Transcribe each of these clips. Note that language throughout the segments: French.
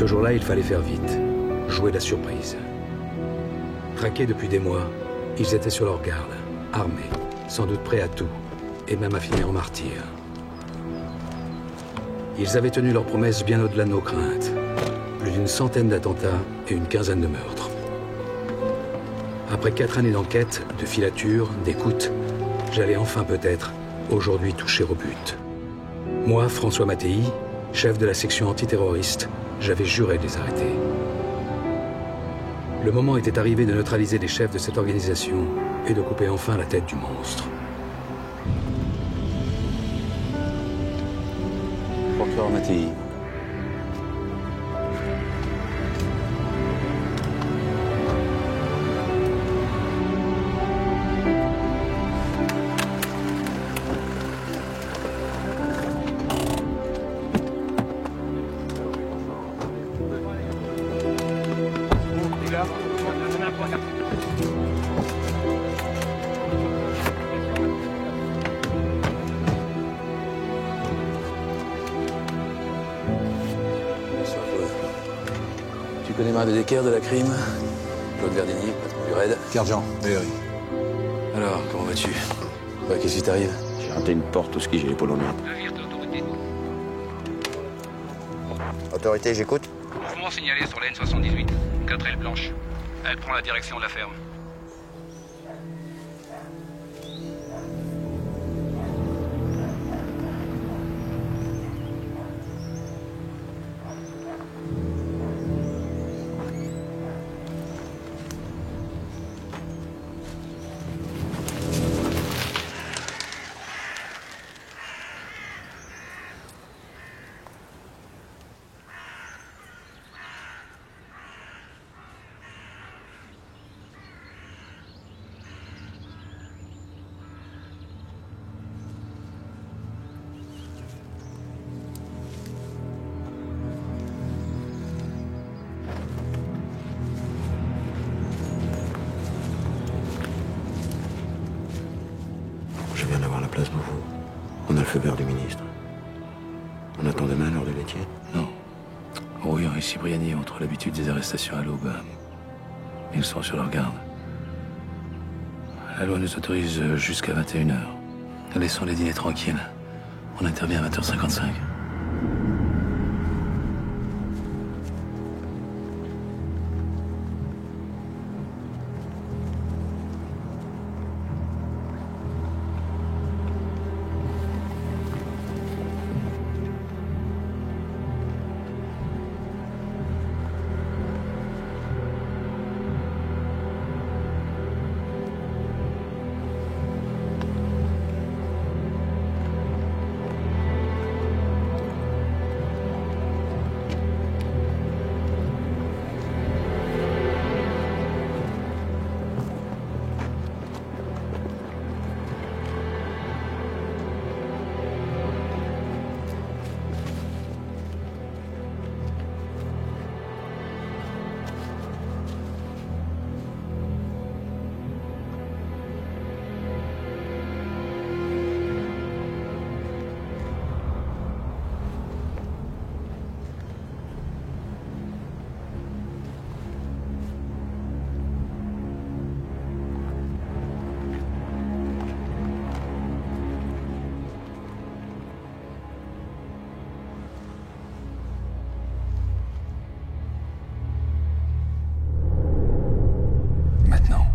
Ce jour-là, il fallait faire vite, jouer la surprise. Traqués depuis des mois, ils étaient sur leur garde, armés, sans doute prêts à tout, et même à finir en martyrs. Ils avaient tenu leurs promesses bien au-delà de nos craintes. Plus d'une centaine d'attentats et une quinzaine de meurtres. Après 4 années d'enquête, de filature, d'écoute, j'allais enfin peut-être, aujourd'hui, toucher au but. Moi, François Mattei, chef de la section antiterroriste, j'avais juré de les arrêter. Le moment était arrivé de neutraliser les chefs de cette organisation et de couper enfin la tête du monstre. Procureur Mattei. Tu connais Marc de Decker de la crime? Claude Verdini, patron du raid. Sergent, oui. Alors, comment vas-tu? Bah, qu'est-ce qui t'arrive? J'ai raté une porte au ski, j'ai l'épaule en merde. Autorité, j'écoute. Mouvement signalé sur la N78. 4 ailes blanches. Elle prend la direction de la ferme. Je viens d'avoir la place pour vous. On a le feu vert du ministre. On attend demain l'heure de laitier? Non. Rouillon et Cipriani ont trop l'habitude des arrestations à l'aube. Ils sont sur leur garde. La loi nous autorise jusqu'à 21h. Laissons-les dîner tranquilles. On intervient à 20h55. Maintenant.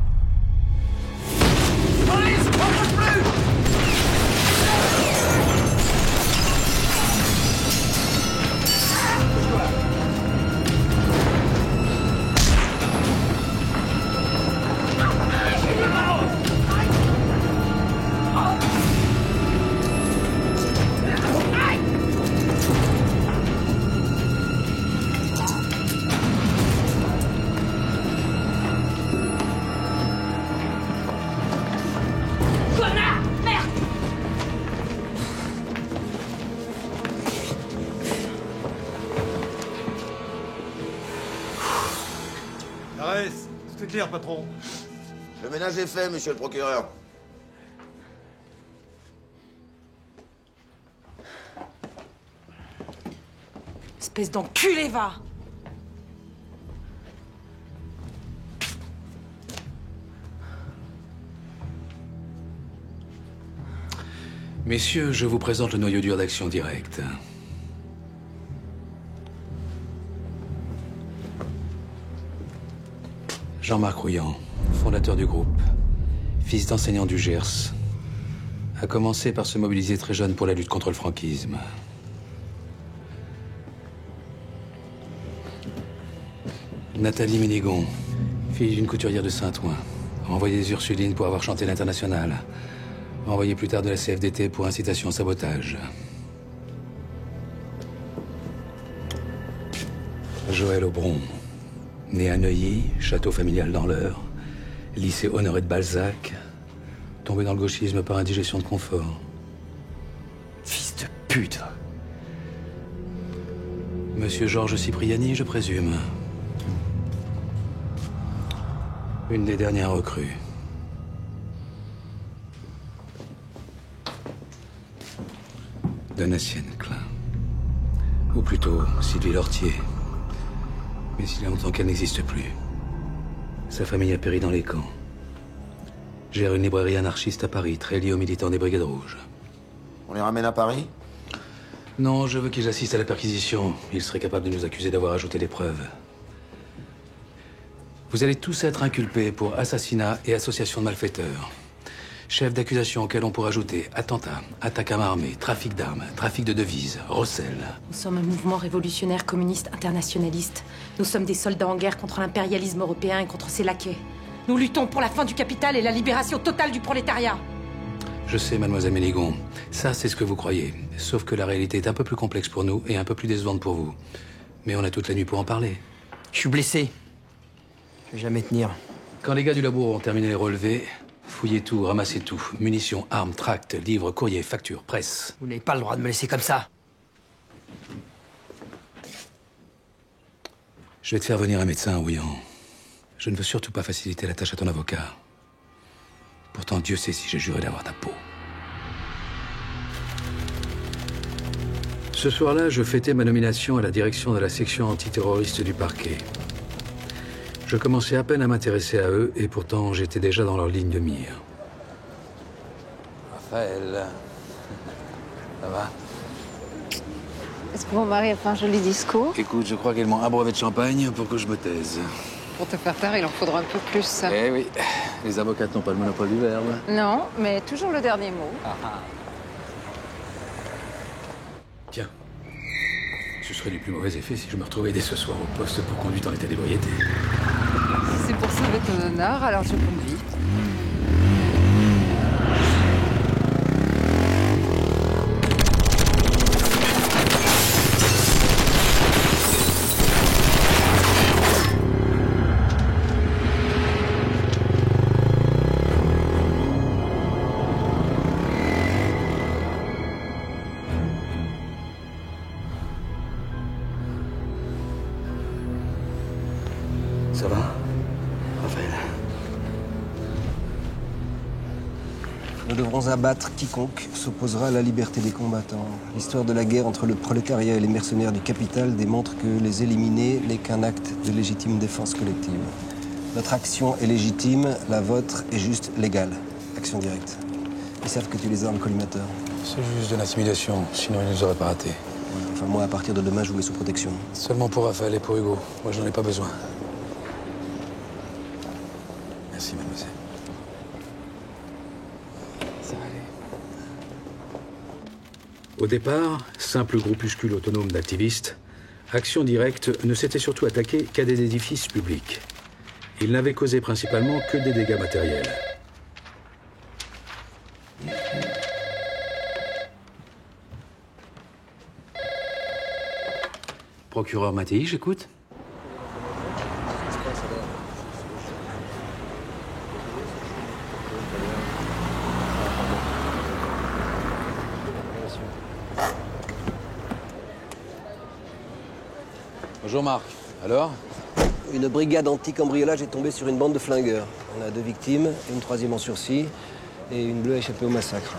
Arrête, c'est clair, patron. Le ménage est fait, monsieur le procureur. Espèce d'enculé, va! Messieurs, je vous présente le noyau dur d'Action Directe. Jean-Marc Rouillant, fondateur du groupe, fils d'enseignant du Gers, a commencé par se mobiliser très jeune pour la lutte contre le franquisme. Nathalie Ménigon, fille d'une couturière de Saint-Ouen, envoyée des Ursulines pour avoir chanté l'Internationale, envoyée plus tard de la CFDT pour incitation au sabotage. Joël Aubron, né à Neuilly, château familial dans l'Eure, lycée Honoré de Balzac, tombé dans le gauchisme par indigestion de confort. Fils de pute. Monsieur Georges Cipriani, je présume. Une des dernières recrues. Donatienne Klein. Ou plutôt, Sylvie Lortier. Mais il y a longtemps qu'elle n'existe plus. Sa famille a péri dans les camps. Gère une librairie anarchiste à Paris, très liée aux militants des Brigades Rouges. On les ramène à Paris? Non, je veux qu'ils assistent à la perquisition. Ils seraient capables de nous accuser d'avoir ajouté des preuves. Vous allez tous être inculpés pour assassinat et association de malfaiteurs. Chef d'accusation auquel on pourra ajouter attentat, attaque à main armée, trafic d'armes, trafic de devises, recel. Nous sommes un mouvement révolutionnaire communiste internationaliste. Nous sommes des soldats en guerre contre l'impérialisme européen et contre ses laquais. Nous luttons pour la fin du capital et la libération totale du prolétariat. Je sais, mademoiselle Ménigon, ça c'est ce que vous croyez. Sauf que la réalité est un peu plus complexe pour nous et un peu plus décevante pour vous. Mais on a toute la nuit pour en parler. Je suis blessé. Je vais jamais tenir. Quand les gars du labo ont terminé les relevés, fouillez tout, ramassez tout. Munitions, armes, tracts, livres, courriers, factures, presse. Vous n'avez pas le droit de me laisser comme ça. Je vais te faire venir un médecin, Rouillant. Je ne veux surtout pas faciliter la tâche à ton avocat. Pourtant, Dieu sait si j'ai juré d'avoir ta peau. Ce soir-là, je fêtais ma nomination à la direction de la section antiterroriste du parquet. Je commençais à peine à m'intéresser à eux, et pourtant j'étais déjà dans leur ligne de mire. Raphaël, ça va? Est-ce que mon mari a fait un joli discours? Écoute, je crois qu'elles m'ont abreuvé de champagne pour que je me taise. Pour te faire taire, il en faudra un peu plus. Eh oui, les avocats n'ont pas le monopole du verbe. Non, mais toujours le dernier mot. Tiens, ce serait du plus mauvais effet si je me retrouvais dès ce soir au poste pour conduite en état d'ébriété. Si c'est pour sauver ton honneur, alors je conduis. Ça va, Raphaël? Nous devrons abattre quiconque s'opposera à la liberté des combattants. L'histoire de la guerre entre le prolétariat et les mercenaires du capital démontre que les éliminer n'est qu'un acte de légitime défense collective. Notre action est légitime, la vôtre est juste légale. Action directe. Ils savent que tu les as dans le collimateur. C'est juste de l'intimidation, sinon ils ne nous auraient pas ratés. Ouais, enfin, moi, à partir de demain, je vous mets sous protection. Seulement pour Raphaël et pour Hugo. Moi, je n'en ai pas besoin. Merci, mademoiselle. Ça va aller. Au départ, simple groupuscule autonome d'activistes, Action Directe ne s'était surtout attaqué qu'à des édifices publics. Il n'avait causé principalement que des dégâts matériels. Procureur Mattei, j'écoute. Bonjour Marc. Alors? Une brigade anti-cambriolage est tombée sur une bande de flingueurs. On a 2 victimes, une 3e en sursis et une bleue échappée au massacre.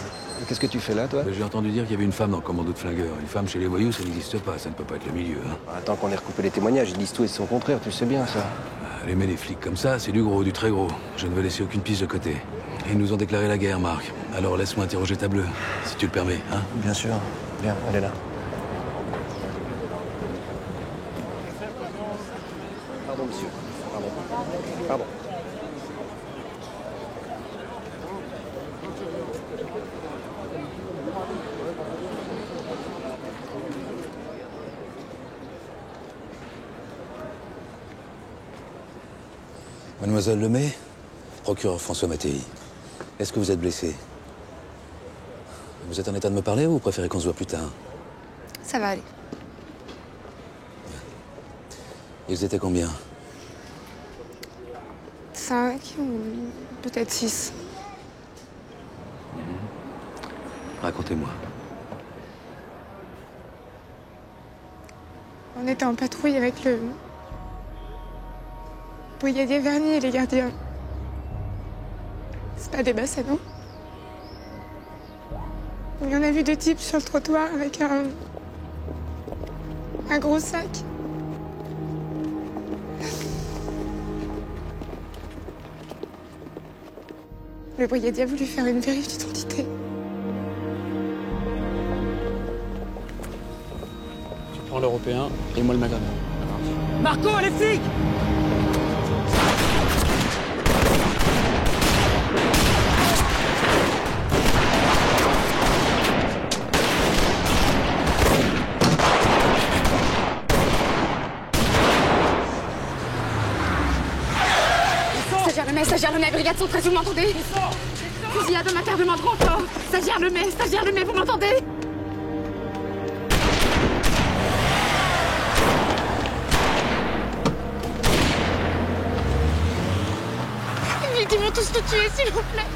Qu'est-ce que tu fais là, toi? J'ai entendu dire qu'il y avait une femme dans le commando de flingueurs. Une femme chez les voyous, ça n'existe pas. Ça ne peut pas être le milieu. Hein. Attends qu'on ait recoupé les témoignages, ils disent tout et son contraire, tu sais bien ça. Elle aimait les flics comme ça, c'est du gros, du très gros. Je ne veux laisser aucune piste de côté. Ils nous ont déclaré la guerre, Marc. Alors laisse-moi interroger ta bleue, si tu le permets, hein? Bien sûr. Bien, elle est là. Pardon, monsieur. Pardon. Mademoiselle Lemay, procureur François Mattei. Est-ce que vous êtes blessé? Vous êtes en état de me parler ou vous préférez qu'on se voit plus tard? Ça va aller. Ils étaient combien? 5 ou peut-être 6. Racontez-moi. On était en patrouille avec le brigadier Vernier et les gardiens. C'est pas des bassins, non? Et on a vu 2 types sur le trottoir avec un gros sac. Le brigadier a voulu faire une vérif d'identité. Tu prends l'européen et moi le maghrébin. Marco, les flics! Stagiaire le mai, brigade centrale, vous m'entendez? Fusillade en internement de renfort. Stagiaire le mai, vous m'entendez? Vite, ils vont tous te tuer, s'il vous plaît.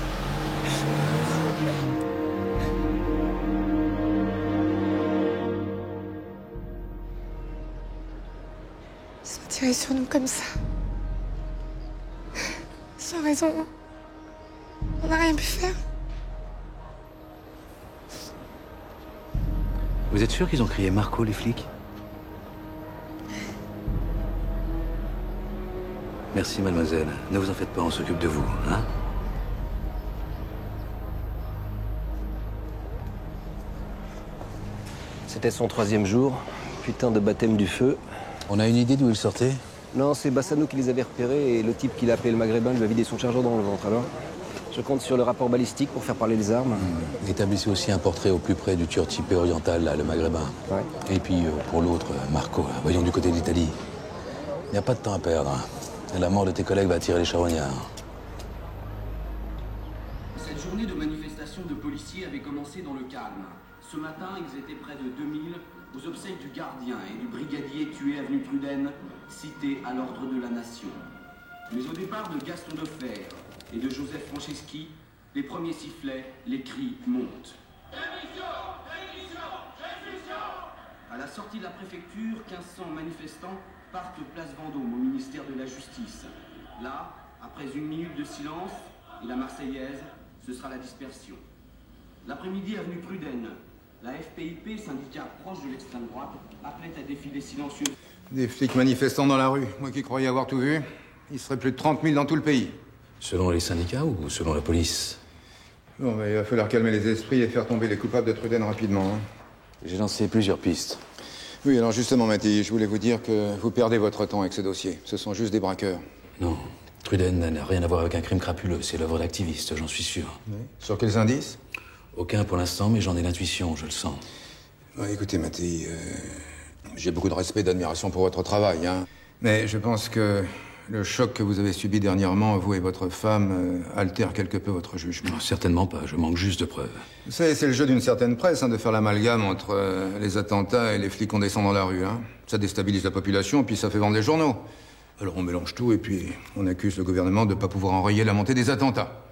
Ils sont tirés sur nous comme ça. Sans raison. On n'a rien pu faire. Vous êtes sûr qu'ils ont crié Marco, les flics? Merci, mademoiselle. Ne vous en faites pas, on s'occupe de vous, hein? C'était son 3e jour. Putain de baptême du feu. On a une idée d'où il sortait? Non, c'est Bassano qui les avait repérés et le type qui l'a appelé le maghrébin lui a vidé son chargeur dans le ventre. Alors, je compte sur le rapport balistique pour faire parler les armes. Établissez aussi un portrait au plus près du tueur typé oriental, là, le maghrébin. Ouais. Et puis, pour l'autre, Marco, là, voyons du côté d'Italie. Il n'y a pas de temps à perdre. La mort de tes collègues va attirer les charognards. Cette journée de manifestation de policiers avait commencé dans le calme. Ce matin, ils étaient près de 2000 aux obsèques du gardien et du brigadier tué avenue Truden, cité à l'ordre de la nation. Mais au départ de Gaston Defer et de Joseph Franceschi, les premiers sifflets, les cris montent. À la sortie de la préfecture, 1500 manifestants partent place Vendôme au ministère de la Justice. Là, après 1 minute de silence et la Marseillaise, ce sera la dispersion. L'après-midi, avenue Truden, la FPIP, syndicat proche de l'extrême droite, appelait à défiler silencieux. Des flics manifestants dans la rue. Moi qui croyais avoir tout vu, il serait plus de 30 000 dans tout le pays. Selon les syndicats ou selon la police? Bon, il va falloir calmer les esprits et faire tomber les coupables de Truden rapidement. Hein. J'ai lancé plusieurs pistes. Oui, alors justement, Mattei, je voulais vous dire que vous perdez votre temps avec ce dossier. Ce sont juste des braqueurs. Non, Truden n'a rien à voir avec un crime crapuleux. C'est l'œuvre d'activistes, j'en suis sûr. Oui. Sur quels indices? Aucun pour l'instant, mais j'en ai l'intuition, je le sens. Ouais, écoutez, Mattei, j'ai beaucoup de respect et d'admiration pour votre travail, hein. Mais je pense que le choc que vous avez subi dernièrement, vous et votre femme, altère quelque peu votre jugement. Non, certainement pas, je manque juste de preuves. Vous savez, c'est le jeu d'une certaine presse, hein, de faire l'amalgame entre les attentats et les flics qu'on descend dans la rue, hein. Ça déstabilise la population, puis ça fait vendre les journaux. Alors on mélange tout, et puis on accuse le gouvernement de ne pas pouvoir enrayer la montée des attentats.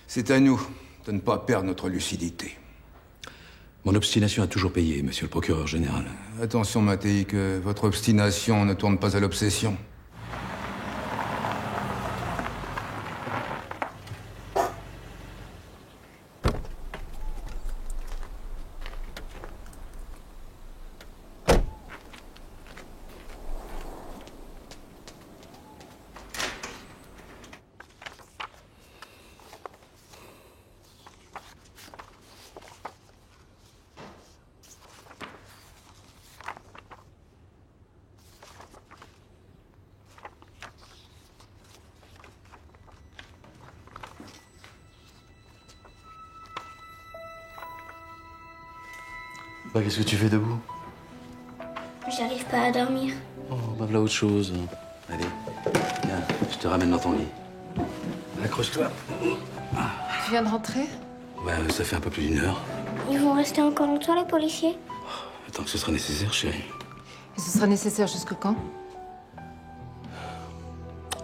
C'est à nous de ne pas perdre notre lucidité. Mon obstination a toujours payé, monsieur le procureur général. Attention, Mattei, que votre obstination ne tourne pas à l'obsession. Bah, qu'est-ce que tu fais debout? J'arrive pas à dormir. Oh, bah, voilà autre chose. Allez, viens, je te ramène dans ton lit. Accroche-toi. Tu viens de rentrer? Bah, ça fait un peu plus d'1 heure. Ils vont rester encore longtemps, les policiers? Tant que ce sera nécessaire, chérie. Et ce sera nécessaire jusque quand?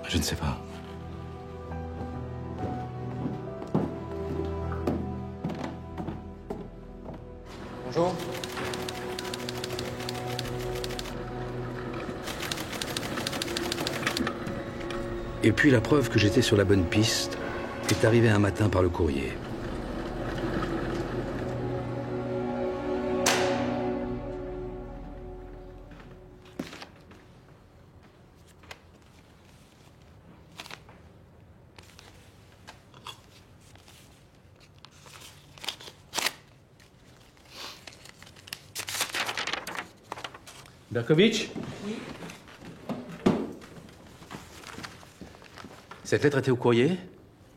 Je ne sais pas. Bonjour. Et puis la preuve que j'étais sur la bonne piste est arrivée un matin par le courrier. Berkovitch? Oui. Cette lettre était au courrier?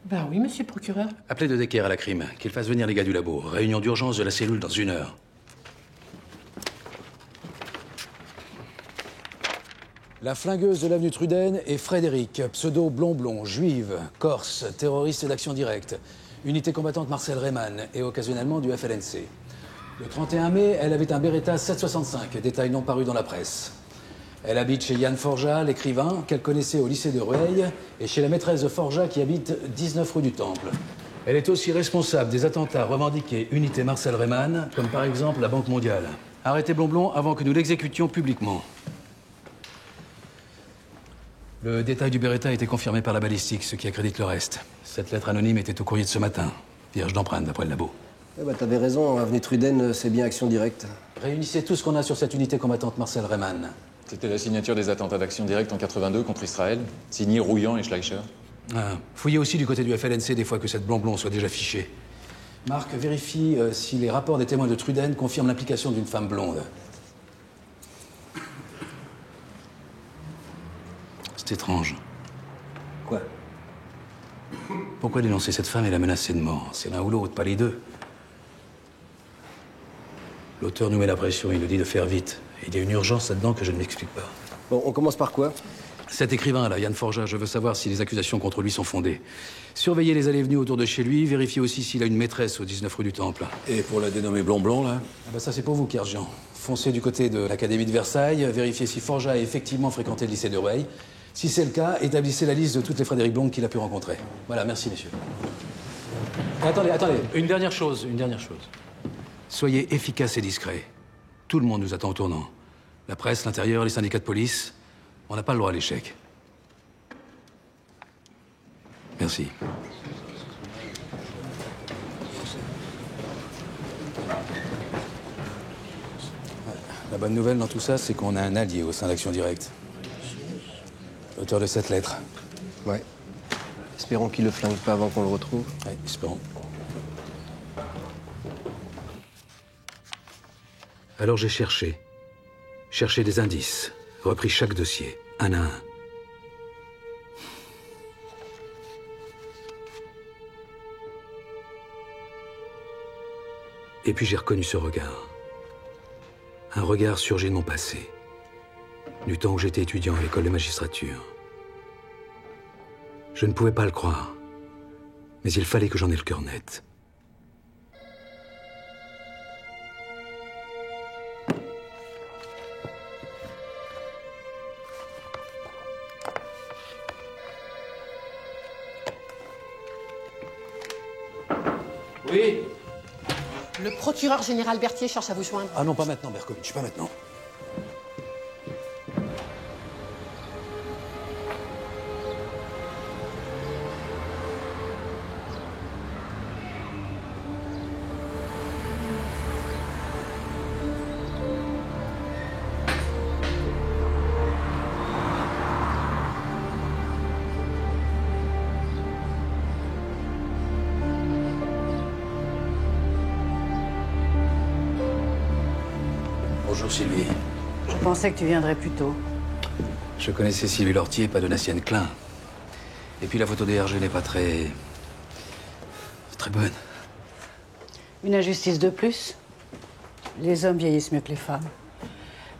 Ben oui, monsieur le procureur. Appelez De Decker à la crime, qu'il fasse venir les gars du labo. Réunion d'urgence de la cellule dans 1 heure. La flingueuse de l'avenue Truden est Frédéric, pseudo Blonblon, juive, corse, terroriste d'action directe, unité combattante Marcel Reymann et occasionnellement du FLNC. Le 31 mai, elle avait un Beretta 765, détail non paru dans la presse. Elle habite chez Yann Forjat, l'écrivain, qu'elle connaissait au lycée de Rueil, et chez la maîtresse de Forjat qui habite 19 rue du Temple. Elle est aussi responsable des attentats revendiqués unité Marcel Reymann, comme par exemple la Banque mondiale. Arrêtez Blonblon avant que nous l'exécutions publiquement. Le détail du Beretta a été confirmé par la balistique, ce qui accrédite le reste. Cette lettre anonyme était au courrier de ce matin, vierge d'empreinte d'après le labo. Eh ben, t'avais raison, avenue Truden, c'est bien action directe. Réunissez tout ce qu'on a sur cette unité combattante Marcel Reymann. C'était la signature des attentats d'action directe en 82 contre Israël, signé Rouillant et Schleicher. Ah, fouillez aussi du côté du FLNC des fois que cette Blonblon soit déjà fichée. Marc, vérifie si les rapports des témoins de Truden confirment l'implication d'une femme blonde. C'est étrange. Quoi? Pourquoi dénoncer cette femme et la menacer de mort? C'est l'un ou l'autre, pas les deux. L'auteur nous met la pression, il nous dit de faire vite. Il y a une urgence là-dedans que je ne m'explique pas. Bon, on commence par quoi? Cet écrivain-là, Yann Forjat, je veux savoir si les accusations contre lui sont fondées. Surveillez les allées et venues autour de chez lui, vérifiez aussi s'il a une maîtresse au 19 rue du Temple. Et pour la dénommée Blonblon, là? Ah bah ça, c'est pour vous, Kerjian. Foncez du côté de l'Académie de Versailles, vérifiez si Forjat a effectivement fréquenté le lycée de Rueil. Si c'est le cas, établissez la liste de toutes les Frédéric Blondes qu'il a pu rencontrer. Voilà, merci, messieurs. Attendez, une dernière chose. Soyez efficace et discret. Tout le monde nous attend au tournant. La presse, l'intérieur, les syndicats de police. On n'a pas le droit à l'échec. Merci. La bonne nouvelle dans tout ça, c'est qu'on a un allié au sein d'Action Directe. L'auteur de cette lettre. Ouais. Espérons qu'il le flingue pas avant qu'on le retrouve. Ouais, espérons. Alors j'ai cherché des indices, repris chaque dossier, un à un. Et puis j'ai reconnu ce regard. Un regard surgi de mon passé, du temps où j'étais étudiant à l'école de magistrature. Je ne pouvais pas le croire, mais il fallait que j'en aie le cœur net. Oui. Le procureur général Berthier cherche à vous joindre. Ah non, pas maintenant, Berkovitch, pas maintenant. Bonjour Sylvie. Je pensais que tu viendrais plus tôt. Je connaissais Sylvie Lortier, pas Donatienne Klein. Et puis la photo des RG n'est pas très bonne. Une injustice de plus? Les hommes vieillissent mieux que les femmes.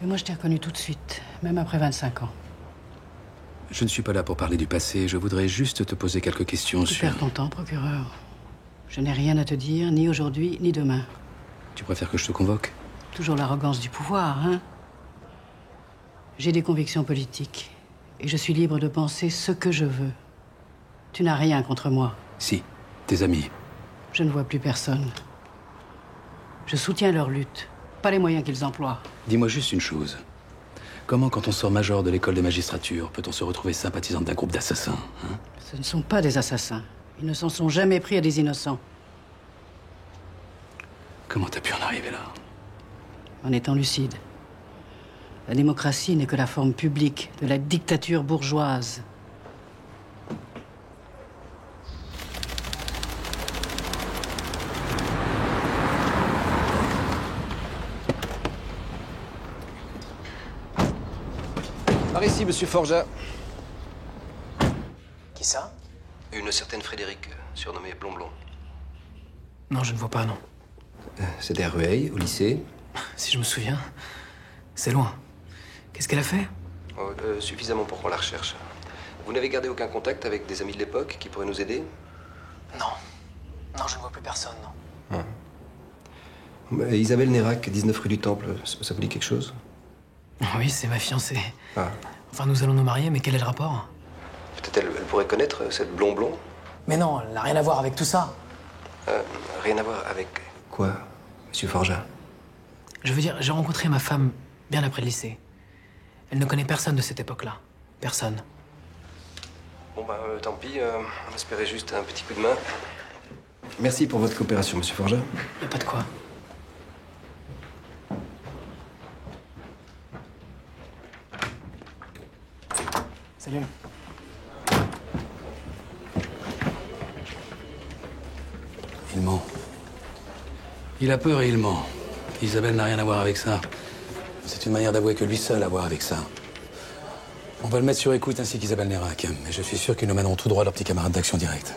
Mais moi, je t'ai reconnu tout de suite, même après 25 ans. Je ne suis pas là pour parler du passé. Je voudrais juste te poser quelques questions Tu sur... perds ton temps, procureur. Je n'ai rien à te dire, ni aujourd'hui, ni demain. Tu préfères que je te convoque? Toujours l'arrogance du pouvoir, hein? J'ai des convictions politiques. Et je suis libre de penser ce que je veux. Tu n'as rien contre moi. Si, tes amis. Je ne vois plus personne. Je soutiens leur lutte, pas les moyens qu'ils emploient. Dis-moi juste une chose. Comment, quand on sort major de l'école de magistrature, peut-on se retrouver sympathisante d'un groupe d'assassins, hein? Ce ne sont pas des assassins. Ils ne s'en sont jamais pris à des innocents. Comment t'as pu en arriver là? En étant lucide. La démocratie n'est que la forme publique de la dictature bourgeoise. Par ici, monsieur Forja. Qui ça? Une certaine Frédéric, surnommée Blonblon. Non, je ne vois pas, non. C'était à Rueil, au lycée. Si je me souviens, c'est loin. Qu'est-ce qu'elle a fait? Suffisamment pour qu'on la recherche. Vous n'avez gardé aucun contact avec des amis de l'époque qui pourraient nous aider? Non. Non, je ne vois plus personne, non. Isabelle Nérac, 19 rue du Temple, ça vous dit quelque chose? Oui, c'est ma fiancée. Ah. Enfin, nous allons nous marier, mais quel est le rapport? Peut-être elle pourrait connaître cette Blonblon? Mais non, elle n'a rien à voir avec tout ça. Rien à voir avec quoi, monsieur Forja? Je veux dire, j'ai rencontré ma femme bien après le lycée. Elle ne connaît personne de cette époque-là. Personne. Bon, tant pis, on espérait juste un petit coup de main. Merci pour votre coopération, monsieur Forja. Y a pas de quoi. Salut. Il ment. Il a peur et il ment. Isabelle n'a rien à voir avec ça. C'est une manière d'avouer que lui seul a à voir avec ça. On va le mettre sur écoute ainsi qu'Isabelle Nérac. Mais je suis sûr qu'ils nous mèneront tout droit leurs petits camarades d'action directe.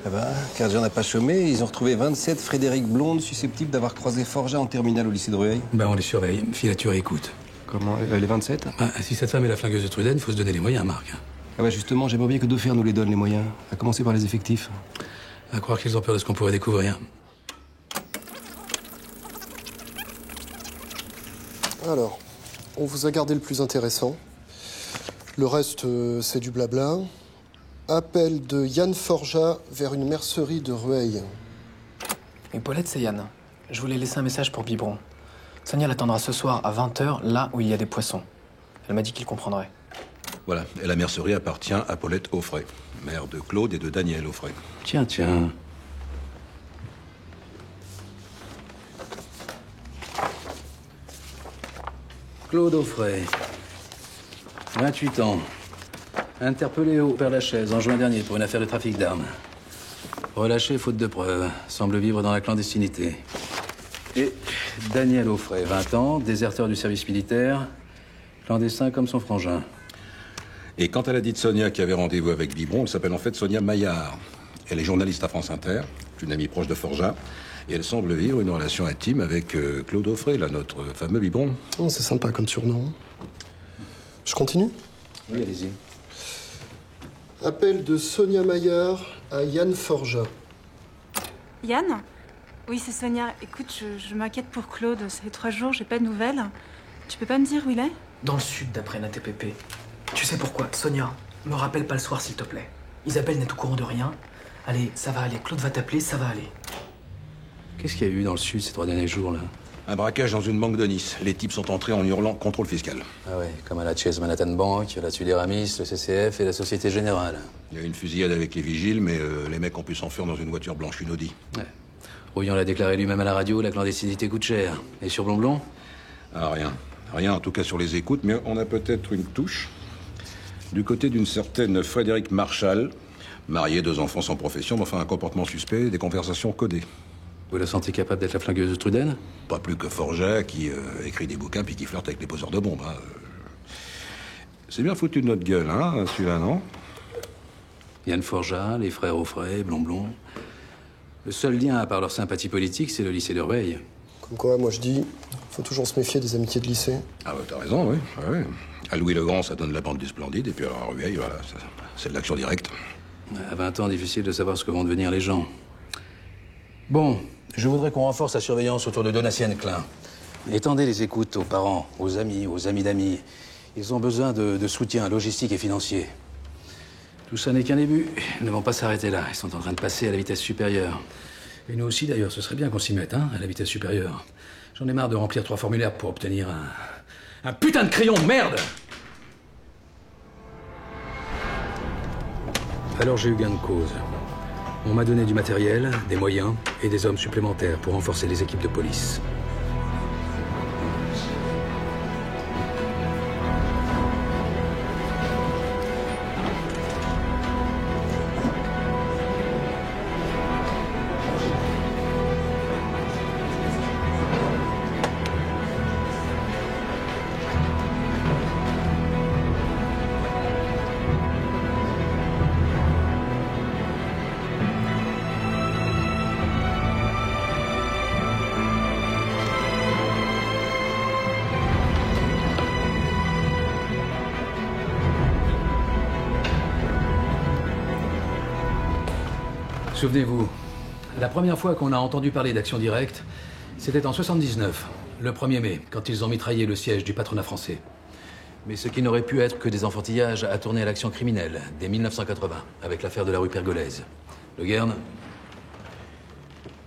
Ah bah, Cardien n'a pas chômé. Ils ont retrouvé 27 Frédéric Blondes susceptibles d'avoir croisé Forja en terminale au lycée de Rueil. Ben, on les surveille. Filature et écoute. Comment? Les 27? Si cette femme est la flingueuse de Truden, il faut se donner les moyens, Marc. Ah bah justement, j'aimerais bien que Daupher nous les donne, les moyens. À commencer par les effectifs. À croire qu'ils ont peur de ce qu'on pourrait découvrir. Alors, on vous a gardé le plus intéressant. Le reste, c'est du blabla. Appel de Yann Forja vers une mercerie de Rueil. Et Paulette, c'est Yann. Je voulais laisser un message pour Biberon. Sonia l'attendra ce soir à 20h, là où il y a des poissons. Elle m'a dit qu'il comprendrait. Voilà, et la mercerie appartient à Paulette Auffray, mère de Claude et de Daniel Auffray. Tiens. Claude Auffray, 28 ans. Interpellé au Père-Lachaise en juin dernier pour une affaire de trafic d'armes. Relâché faute de preuves. Semble vivre dans la clandestinité. Et Daniel Auffray, 20 ans, déserteur du service militaire, clandestin comme son frangin. Et quand elle a dit de Sonia qui avait rendez-vous avec Biberon, elle s'appelle en fait Sonia Maillard. Elle est journaliste à France Inter, une amie proche de Forja, et elle semble vivre une relation intime avec Claude Auffray, là, notre fameux Biberon. Oh, c'est sympa comme surnom. Je continue? Oui, allez-y. Appel de Sonia Maillard à Yann Forja. Yann? Oui, c'est Sonia. Écoute, je m'inquiète pour Claude. Ça fait 3 jours, j'ai pas de nouvelles. Tu peux pas me dire où il est? Dans le sud, d'après la TPP. Tu sais pourquoi? Sonia, me rappelle pas le soir, s'il te plaît. Isabelle n'est au courant de rien. Allez, ça va aller. Claude va t'appeler, ça va aller. Qu'est-ce qu'il y a eu dans le sud ces 3 derniers jours, là? Un braquage dans une banque de Nice. Les types sont entrés en hurlant contrôle fiscal. Ah ouais, comme à la Chase Manhattan Bank, là-dessus des Ramis, le CCF et la Société Générale. Il y a eu une fusillade avec les vigiles, mais les mecs ont pu s'enfuir dans une voiture blanche, une Audi. Ouais. Rouillon l'a déclaré lui-même à la radio, la clandestinité coûte cher. Et sur Blonblon? Ah, rien. Rien, en tout cas sur les écoutes, mais on a peut-être une touche. Du côté d'une certaine Frédéric Marchal, mariée, 2 enfants sans profession, mais enfin un comportement suspect, des conversations codées. Vous la sentez capable d'être la flingueuse de Truden? Pas plus que Forja, qui écrit des bouquins puis qui flirte avec les poseurs de bombes. Hein. C'est bien foutu de notre gueule, hein, celui-là, non? Yann Forja, les frères Auffray, Blonblon. Le seul lien, à part leur sympathie politique, c'est le lycée de Rueil. Comme quoi, moi je dis, faut toujours se méfier des amitiés de lycée. Ah bah t'as raison, oui. Ouais. À Louis le Grand, ça donne la bande du Splendide, et puis alors à Rueil, voilà, c'est de l'action directe. À 20 ans, difficile de savoir ce que vont devenir les gens. Bon, je voudrais qu'on renforce la surveillance autour de Donatien Klein. Étendez les écoutes aux parents, aux amis d'amis. Ils ont besoin de soutien logistique et financier. Tout ça n'est qu'un début. Ils ne vont pas s'arrêter là. Ils sont en train de passer à la vitesse supérieure. Et nous aussi, d'ailleurs, ce serait bien qu'on s'y mette, hein, à la vitesse supérieure. J'en ai marre de remplir 3 formulaires pour obtenir un putain de crayon de merde! Alors j'ai eu gain de cause. On m'a donné du matériel, des moyens et des hommes supplémentaires pour renforcer les équipes de police. Souvenez-vous, la première fois qu'on a entendu parler d'Action Directe, c'était en 79, le 1er mai, quand ils ont mitraillé le siège du patronat français. Mais ce qui n'aurait pu être que des enfantillages a tourné à l'action criminelle, dès 1980, avec l'affaire de la rue Pergolèse. Le Guern?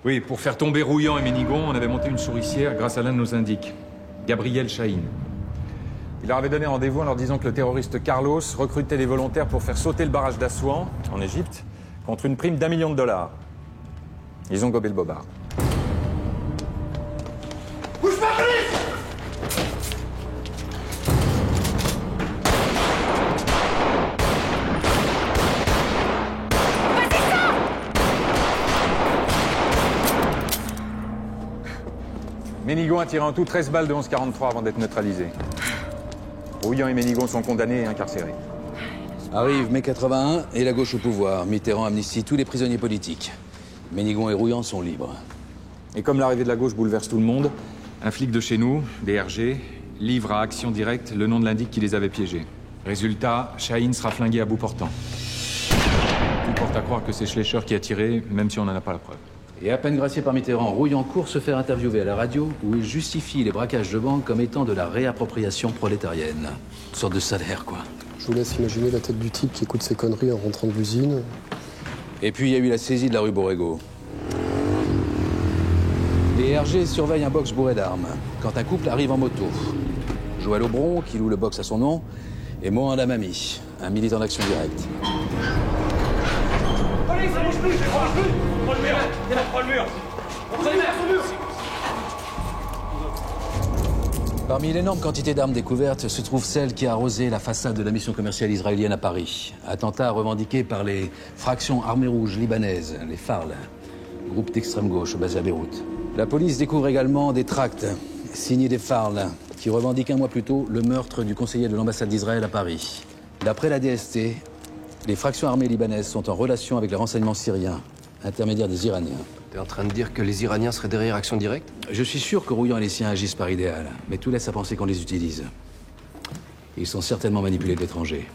Oui, pour faire tomber Rouillant et Ménigon, on avait monté une souricière grâce à l'un de nos indiques, Gabriel Chahine. Il leur avait donné rendez-vous en leur disant que le terroriste Carlos recrutait des volontaires pour faire sauter le barrage d'Assouan, en Égypte, contre une prime d'1 million de dollars. Ils ont gobé le bobard. Bouge pas, police! Vas-y, ça! Ménigon a tiré en tout 13 balles de 11,43 avant d'être neutralisé. Rouillant et Ménigon sont condamnés et incarcérés. Arrive mai 81 et la gauche au pouvoir. Mitterrand amnistie tous les prisonniers politiques. Ménigon et Rouillant sont libres. Et comme l'arrivée de la gauche bouleverse tout le monde, un flic de chez nous, DRG, livre à Action Directe le nom de l'indique qui les avait piégés. Résultat, Chahine sera flingué à bout portant. Tout porte à croire que c'est Schleicher qui a tiré, même si on n'en a pas la preuve. Et à peine gracié par Mitterrand, Rouillant court se faire interviewer à la radio où il justifie les braquages de banque comme étant de la réappropriation prolétarienne. Une sorte de salaire, quoi. Je vous laisse imaginer la tête du type qui écoute ces conneries en rentrant de l'usine. Et puis il y a eu la saisie de la rue Borrego. Les RG surveillent un box bourré d'armes quand un couple arrive en moto. Joël Aubron, qui loue le box à son nom, et Mohan Damami, un militant d'Action Directe. Police, ça bouge plus, ça bouge plus! Prends le mur! Prends le mur! Prends le mur! Parmi l'énorme quantité d'armes découvertes se trouve celle qui a arrosé la façade de la mission commerciale israélienne à Paris. Attentat revendiqué par les fractions armées rouges libanaises, les FARL, groupe d'extrême gauche basé à Beyrouth. La police découvre également des tracts signés des FARL qui revendiquent un mois plus tôt le meurtre du conseiller de l'ambassade d'Israël à Paris. D'après la DST, les fractions armées libanaises sont en relation avec les renseignements syriens, intermédiaires des Iraniens. T'es en train de dire que les Iraniens seraient derrière Action Directe? Je suis sûr que Rouillant et les siens agissent par idéal, mais tout laisse à penser qu'on les utilise. Ils sont certainement manipulés de l'étranger.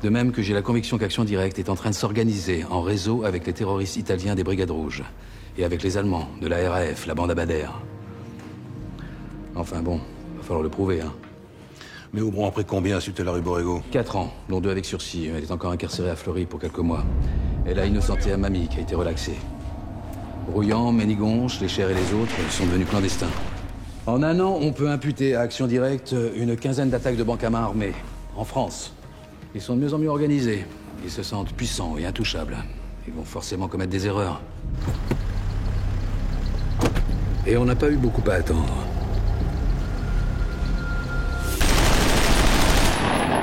De même que j'ai la conviction qu'Action Directe est en train de s'organiser en réseau avec les terroristes italiens des Brigades Rouges et avec les Allemands de la RAF, la bande Abadère. Enfin bon, va falloir le prouver, hein. Mais Aubron a pris combien suite à la rue Borrego? 4 ans, dont 2 avec sursis. Elle est encore incarcérée à Fleury pour quelques mois. Elle a innocenté à Mamie, qui a été relaxée. Rouillant, Ménigon, Schleicher et les autres sont devenus clandestins. En un an, on peut imputer à Action Directe une quinzaine d'attaques de banques à main armée, en France. Ils sont de mieux en mieux organisés. Ils se sentent puissants et intouchables. Ils vont forcément commettre des erreurs. Et on n'a pas eu beaucoup à attendre.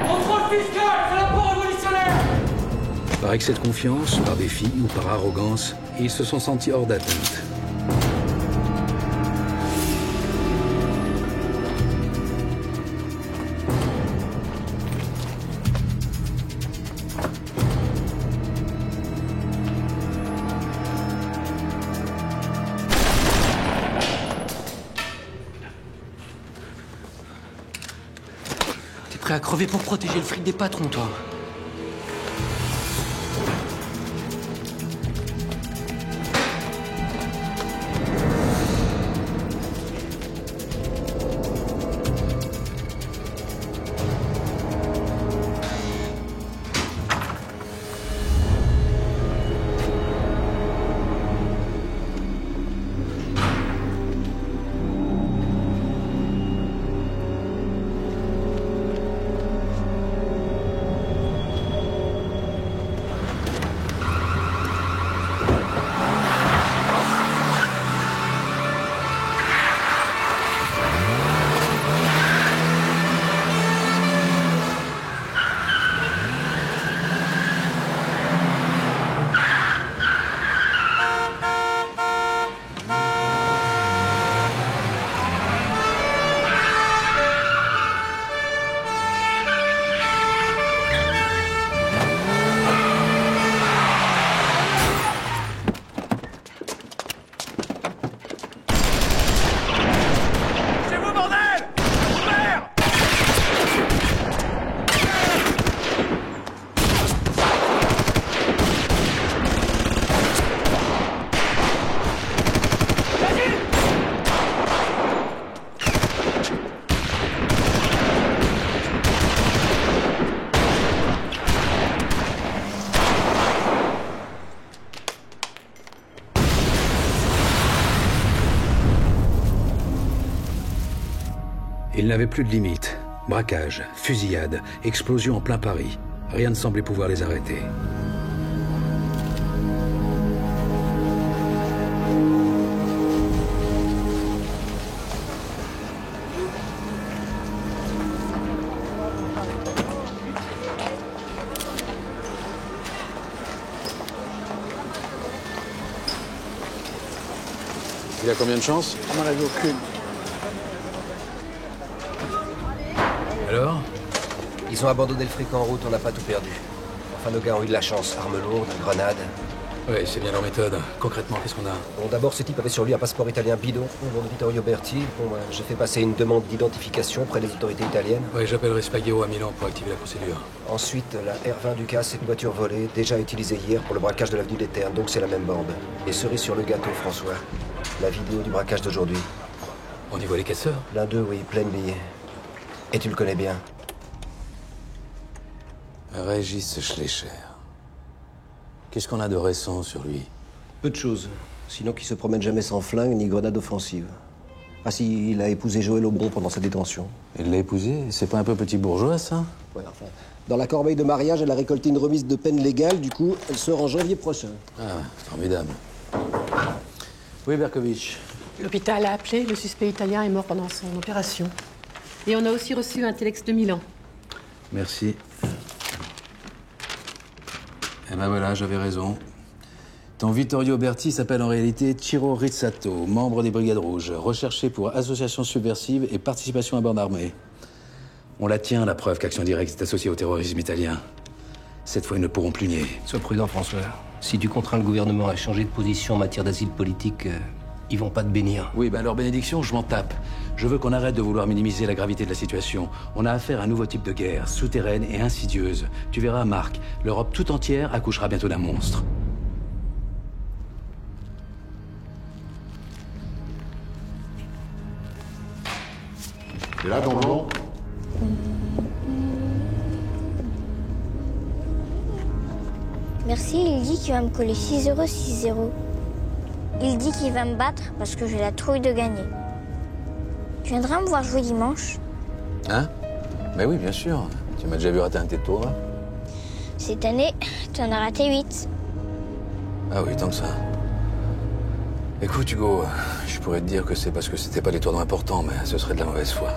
Contrôle fiscal, c'est la peur révolutionnaire! Par excès de confiance, par défi ou par arrogance, ils se sont sentis hors d'atteinte. Prêt à crever pour protéger le fric des patrons, toi. Il n'avait plus de limite. Braquage, fusillade, explosion en plein Paris. Rien ne semblait pouvoir les arrêter. Il a combien de chances? À mon avis, aucune. Alors? Ils ont abandonné le fric en route, on n'a pas tout perdu. Enfin, nos gars ont eu de la chance. Armes lourdes, grenades. Oui, c'est bien leur méthode. Concrètement, qu'est-ce qu'on a? Bon, d'abord, ce type avait sur lui un passeport italien bidon, au nom de Vittorio Berti. Bon, j'ai fait passer une demande d'identification auprès des autorités italiennes. Oui, j'appellerai Spaghero à Milan pour activer la procédure. Ensuite, la R20 Ducasse, c'est une voiture volée, déjà utilisée hier pour le braquage de l'avenue des Ternes, donc c'est la même bande. Et cerise sur le gâteau, François. La vidéo du braquage d'aujourd'hui. On y voit les casseurs? L'un d'eux, oui, plein de billets. Et tu le connais bien. Régis Schleicher. Qu'est-ce qu'on a de récent sur lui? Peu de choses. Sinon qu'il se promène jamais sans flingue ni grenade offensive. Ah si, il a épousé Joël Aubron pendant sa détention. Il l'a épousé? C'est pas un peu petit bourgeois, ça? Ouais, enfin, dans la corbeille de mariage, elle a récolté une remise de peine légale, du coup, elle sort en janvier prochain. Ah, formidable. Oui, Berkovitch. L'hôpital a appelé, le suspect italien est mort pendant son opération. Et on a aussi reçu un téléx de Milan. Merci. Eh ben voilà, j'avais raison. Ton Vittorio Berti s'appelle en réalité Ciro Rizzato, membre des Brigades Rouges, recherché pour association subversive et participation à bande armée. On la tient, la preuve qu'Action Directe est associée au terrorisme italien. Cette fois, ils ne pourront plus nier. Sois prudent, François. Si tu contrains le gouvernement à changer de position en matière d'asile politique, ils vont pas te bénir. Oui, ben leur bénédiction, je m'en tape. Je veux qu'on arrête de vouloir minimiser la gravité de la situation. On a affaire à un nouveau type de guerre, souterraine et insidieuse. Tu verras, Marc, l'Europe tout entière accouchera bientôt d'un monstre. Et là, tonton? Merci, il dit qu'il va me coller 6 €, 6 €. Il dit qu'il va me battre parce que j'ai la trouille de gagner. Tu viendras me voir jouer dimanche? Hein? Ben oui, bien sûr. Tu m'as déjà vu rater un této, hein? Cette année, tu en as raté 8. Ah oui, tant que ça. Écoute, Hugo, je pourrais te dire que c'est parce que c'était pas des tournois importants, mais ce serait de la mauvaise foi.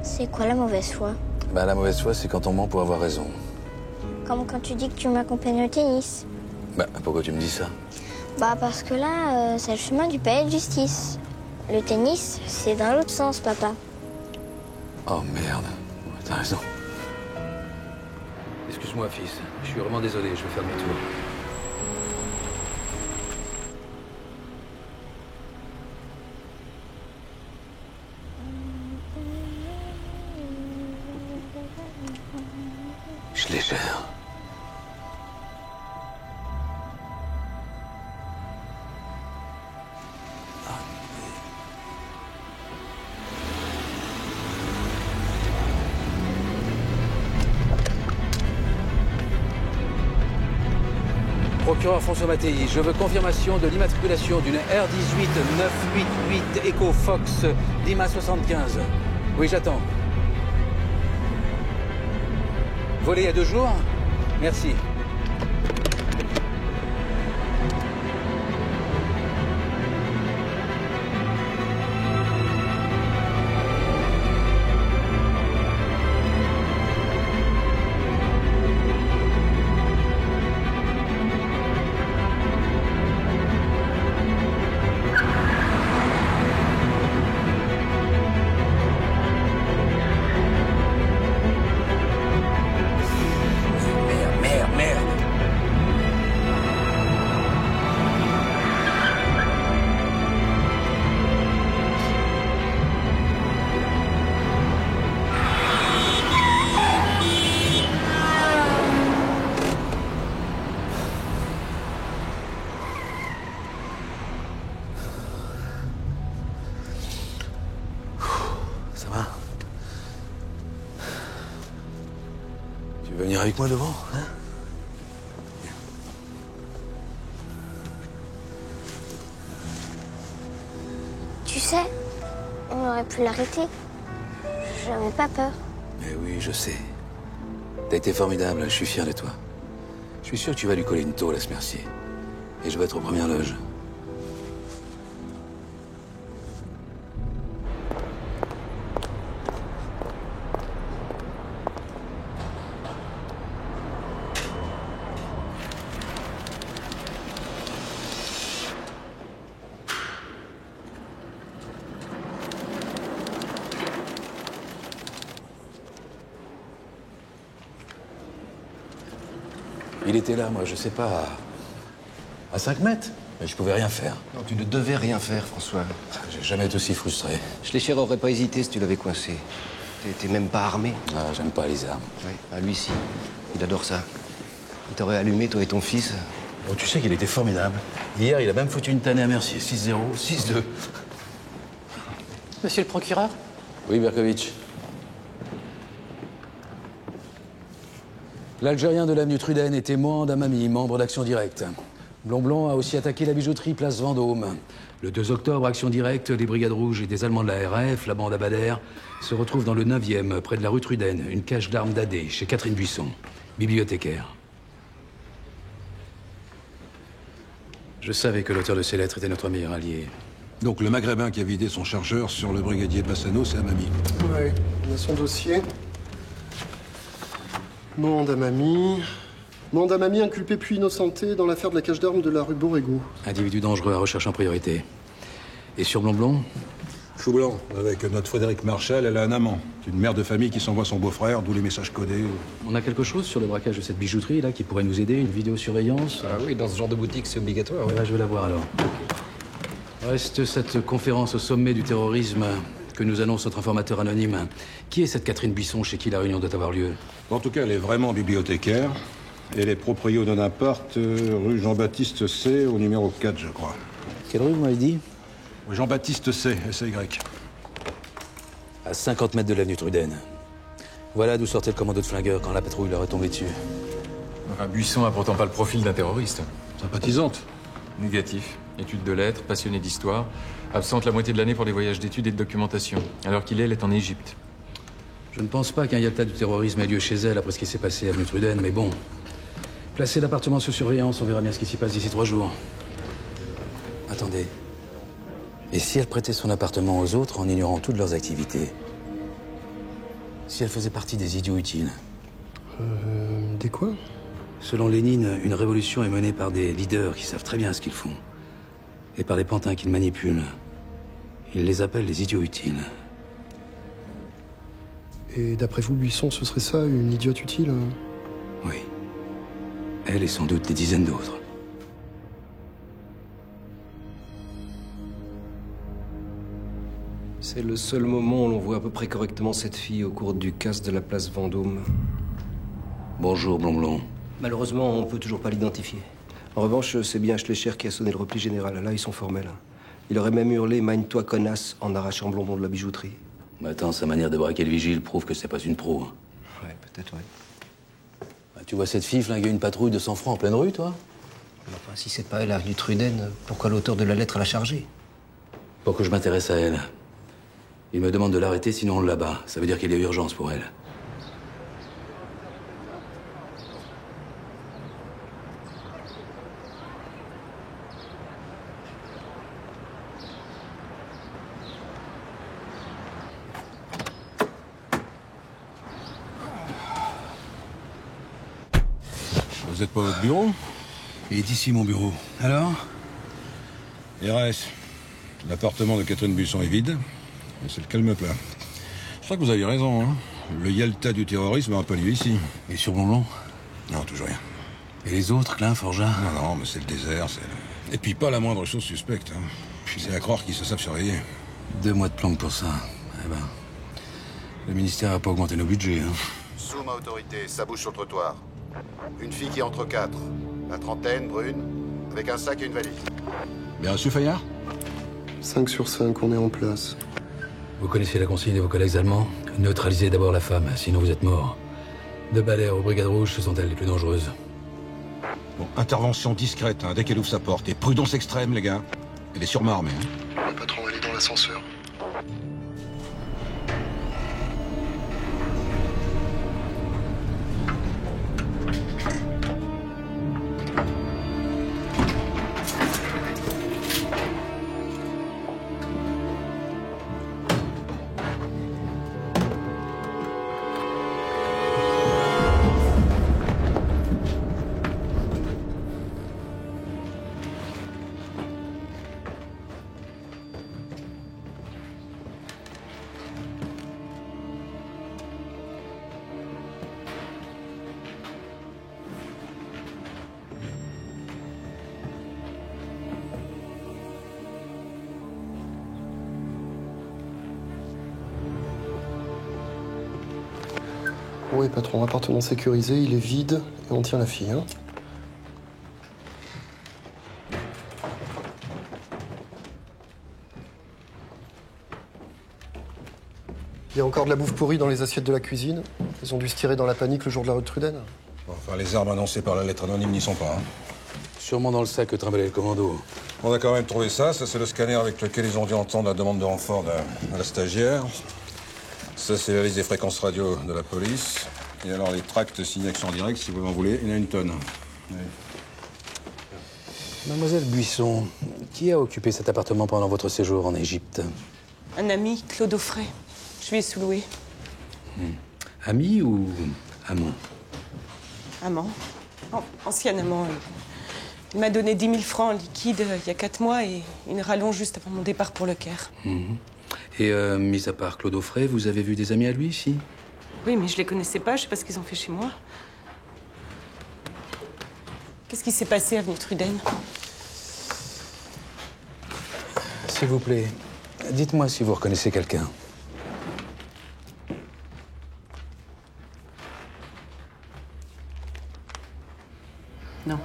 C'est quoi la mauvaise foi? Ben la mauvaise foi, c'est quand on ment pour avoir raison. Comme quand tu dis que tu m'accompagnes au tennis. Bah, pourquoi tu me dis ça? Bah parce que là, c'est le chemin du palais de justice. Le tennis, c'est dans l'autre sens, papa. Oh merde, t'as raison. Excuse-moi, fils. Je suis vraiment désolé, je vais faire demi-tour. Je les gère. Procureur François Mattei, je veux confirmation de l'immatriculation d'une R18 988 Echo Fox Lima 75. Oui, j'attends. Volé il y a 2 jours? Merci. Tu veux venir avec moi devant, hein? Tu sais, on aurait pu l'arrêter. J'avais pas peur. Mais oui, je sais. T'as été formidable, je suis fier de toi. Je suis sûr que tu vas lui coller une tôle à ce Mercier. Et je vais être aux premières loges. Il était là, moi, je sais pas, à 5 mètres. Mais je pouvais rien faire. Non, tu ne devais rien faire, François. J'ai jamais été aussi frustré. Schleicher aurait pas hésité si tu l'avais coincé. T'es même pas armé. Ah, j'aime pas les armes. Oui, ah, lui, si. Il adore ça. Il t'aurait allumé, toi et ton fils. Bon, tu sais qu'il était formidable. Hier, il a même foutu une tannée à Mercier. 6-0, 6-2. Monsieur le procureur? Oui, Berkovitch. L'Algérien de l'avenue Truden était Mohand Amami, membre d'Action Directe. Blond a aussi attaqué la bijouterie Place Vendôme. Le 2 octobre, Action Directe, les Brigades Rouges et des Allemands de la RF, la bande Abader, se retrouvent dans le 9e, près de la rue Truden, une cache d'armes d'AD, chez Catherine Buisson, bibliothécaire. Je savais que l'auteur de ces lettres était notre meilleur allié. Donc le Maghrébin qui a vidé son chargeur sur le brigadier de Bassano, c'est Amami. Oui, on a son dossier. Mohand Amami inculpé puis innocenté dans l'affaire de la cache d'armes de la rue Borrego. Individu dangereux à recherche en priorité. Et sur Blond? Chou blanc, avec notre Frédéric Marchal, elle a un amant. Une mère de famille qui s'envoie son beau-frère, d'où les messages codés. On a quelque chose sur le braquage de cette bijouterie, là, qui pourrait nous aider? Une vidéosurveillance? Ah oui, dans ce genre de boutique, c'est obligatoire. Ouais, je vais la voir, alors. Reste cette conférence au sommet du terrorisme que nous annonce notre informateur anonyme. Qui est cette Catherine Buisson chez qui la réunion doit avoir lieu? En tout cas, elle est vraiment bibliothécaire. Elle est proprio d'un appart, rue Jean-Baptiste C, au numéro 4, je crois. Quelle rue, vous m'avez dit? Jean-Baptiste C, S-Y. À 50 mètres de l'avenue Truden. Voilà d'où sortait le commando de flingueurs quand la patrouille leur est tombée dessus. Buisson a pourtant pas le profil d'un terroriste. Sympathisante. Négatif. Études de lettres, passionné d'histoire. Absente la moitié de l'année pour des voyages d'études et de documentation. Alors qu'il est en Égypte. Je ne pense pas qu'un Yalta du terrorisme ait lieu chez elle après ce qui s'est passé à avenue Truden, mais bon. Placez l'appartement sous surveillance, on verra bien ce qui s'y passe d'ici 3 jours. Attendez. Et si elle prêtait son appartement aux autres en ignorant toutes leurs activités? Si elle faisait partie des idiots utiles? Des quoi? Selon Lénine, une révolution est menée par des leaders qui savent très bien ce qu'ils font. Et par des pantins qu'ils manipulent. Ils les appellent les idiots utiles. Et d'après vous, Buisson, ce serait ça, une idiote utile? Oui. Elle et sans doute des dizaines d'autres. C'est le seul moment où l'on voit à peu près correctement cette fille au cours du casse de la place Vendôme. Bonjour, Blond-Blond. Malheureusement, on peut toujours pas l'identifier. En revanche, c'est bien Schleicher qui a sonné le repli général. Là, ils sont formels. Il aurait même hurlé « Magne-toi, connasse !» en arrachant Blondon de la bijouterie. Mais attends, sa manière de braquer le vigile prouve que c'est pas une pro. Hein. Ouais, peut-être, ouais. Bah, tu vois cette fille flinguer une patrouille de 100 francs en pleine rue, toi? Enfin, si c'est pas elle, avenue Truden, pourquoi l'auteur de la lettre l'a chargée? Pour que je m'intéresse à elle. Il me demande de l'arrêter, sinon on l'abat. Ça veut dire qu'il y a urgence pour elle. Vous êtes pas au votre bureau? Il est ici, mon bureau. Alors? RS. L'appartement de Catherine Buisson est vide. Et c'est le calme plat. Je crois que vous avez raison, hein. Le Yalta du terrorisme n'a pas lieu ici. Et sur Blondon? Non, toujours rien. Et les autres, Klein, Forja? Non, mais c'est le désert, Et puis pas la moindre chose suspecte, hein. C'est à croire qu'ils se savent surveiller. 2 mois de planque pour ça. Eh ben... Le ministère a pas augmenté nos budgets, hein. Sous ma autorité, ça bouge sur le trottoir. Une fille qui entre 4. La trentaine, brune, avec un sac et une valise. Bien reçu, Fayard? 5 sur 5, on est en place. Vous connaissez la consigne de vos collègues allemands? Neutralisez d'abord la femme, sinon vous êtes mort. 2 balais aux brigades rouges, ce sont elles les plus dangereuses. Bon, intervention discrète, hein, dès qu'elle ouvre sa porte. Et prudence extrême, les gars. Elle est sûrement armée, hein. Le patron, elle est dans l'ascenseur. Oui, patron, appartement sécurisé, il est vide et on tient la fille, hein. Il y a encore de la bouffe pourrie dans les assiettes de la cuisine. Ils ont dû se tirer dans la panique le jour de la rue de Truden. Bon, enfin, les armes annoncées par la lettre anonyme n'y sont pas, hein. Sûrement dans le sac que trimballait le commando. On a quand même trouvé ça. Ça, c'est le scanner avec lequel ils ont dû entendre la demande de renfort de la stagiaire. Ça, c'est la liste des fréquences radio de la police. Et alors, les tracts signés action direct, si vous en voulez, il y en a une tonne. Oui. Mademoiselle Buisson, qui a occupé cet appartement pendant votre séjour en Égypte? Un ami, Claude Offray. Je lui ai sous-loué. Ami ou amant? Amant. Ancien amant. Il m'a donné 10 000 francs en liquide il y a 4 mois et une rallonge juste avant mon départ pour le Caire. Et mis à part Claude Offray, vous avez vu des amis à lui ici? Oui, mais je les connaissais pas, je sais pas ce qu'ils ont fait chez moi. Qu'est-ce qui s'est passé avenue Truden? S'il vous plaît, dites-moi si vous reconnaissez quelqu'un. Non.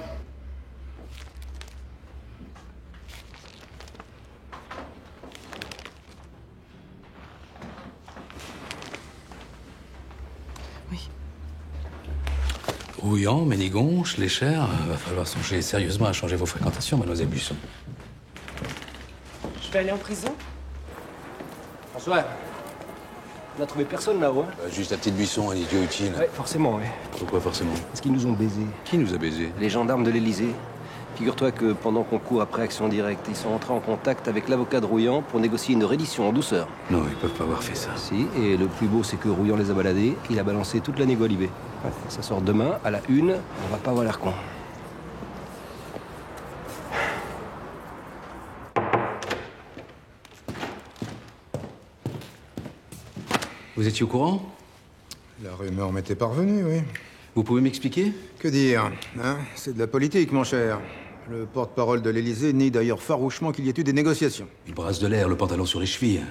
Rouillant, Ménigon, Schleicher, va falloir songer sérieusement à changer vos fréquentations, mademoiselle Buisson. Je vais aller en prison? François, on n'a trouvé personne là-haut, hein? Juste la petite Buisson, un idiot utile. Ouais, forcément, ouais. Pourquoi forcément? Parce qu'ils nous ont baisés. Qui nous a baisés? Les gendarmes de l'Élysée. Figure-toi que pendant qu'on court après Action Directe, ils sont entrés en contact avec l'avocat de Rouillant pour négocier une reddition en douceur. Non, ils peuvent pas avoir fait ça. Si, et le plus beau, c'est que Rouillant les a baladés, il a balancé toute la négo à Libé. Ouais, ça sort demain, à la 1, on va pas avoir l'air con. Vous étiez au courant? La rumeur m'était parvenue, oui. Vous pouvez m'expliquer? Que dire, hein? C'est de la politique, mon cher. Le porte-parole de l'Élysée nie d'ailleurs farouchement qu'il y ait eu des négociations. Il brasse de l'air, le pantalon sur les chevilles.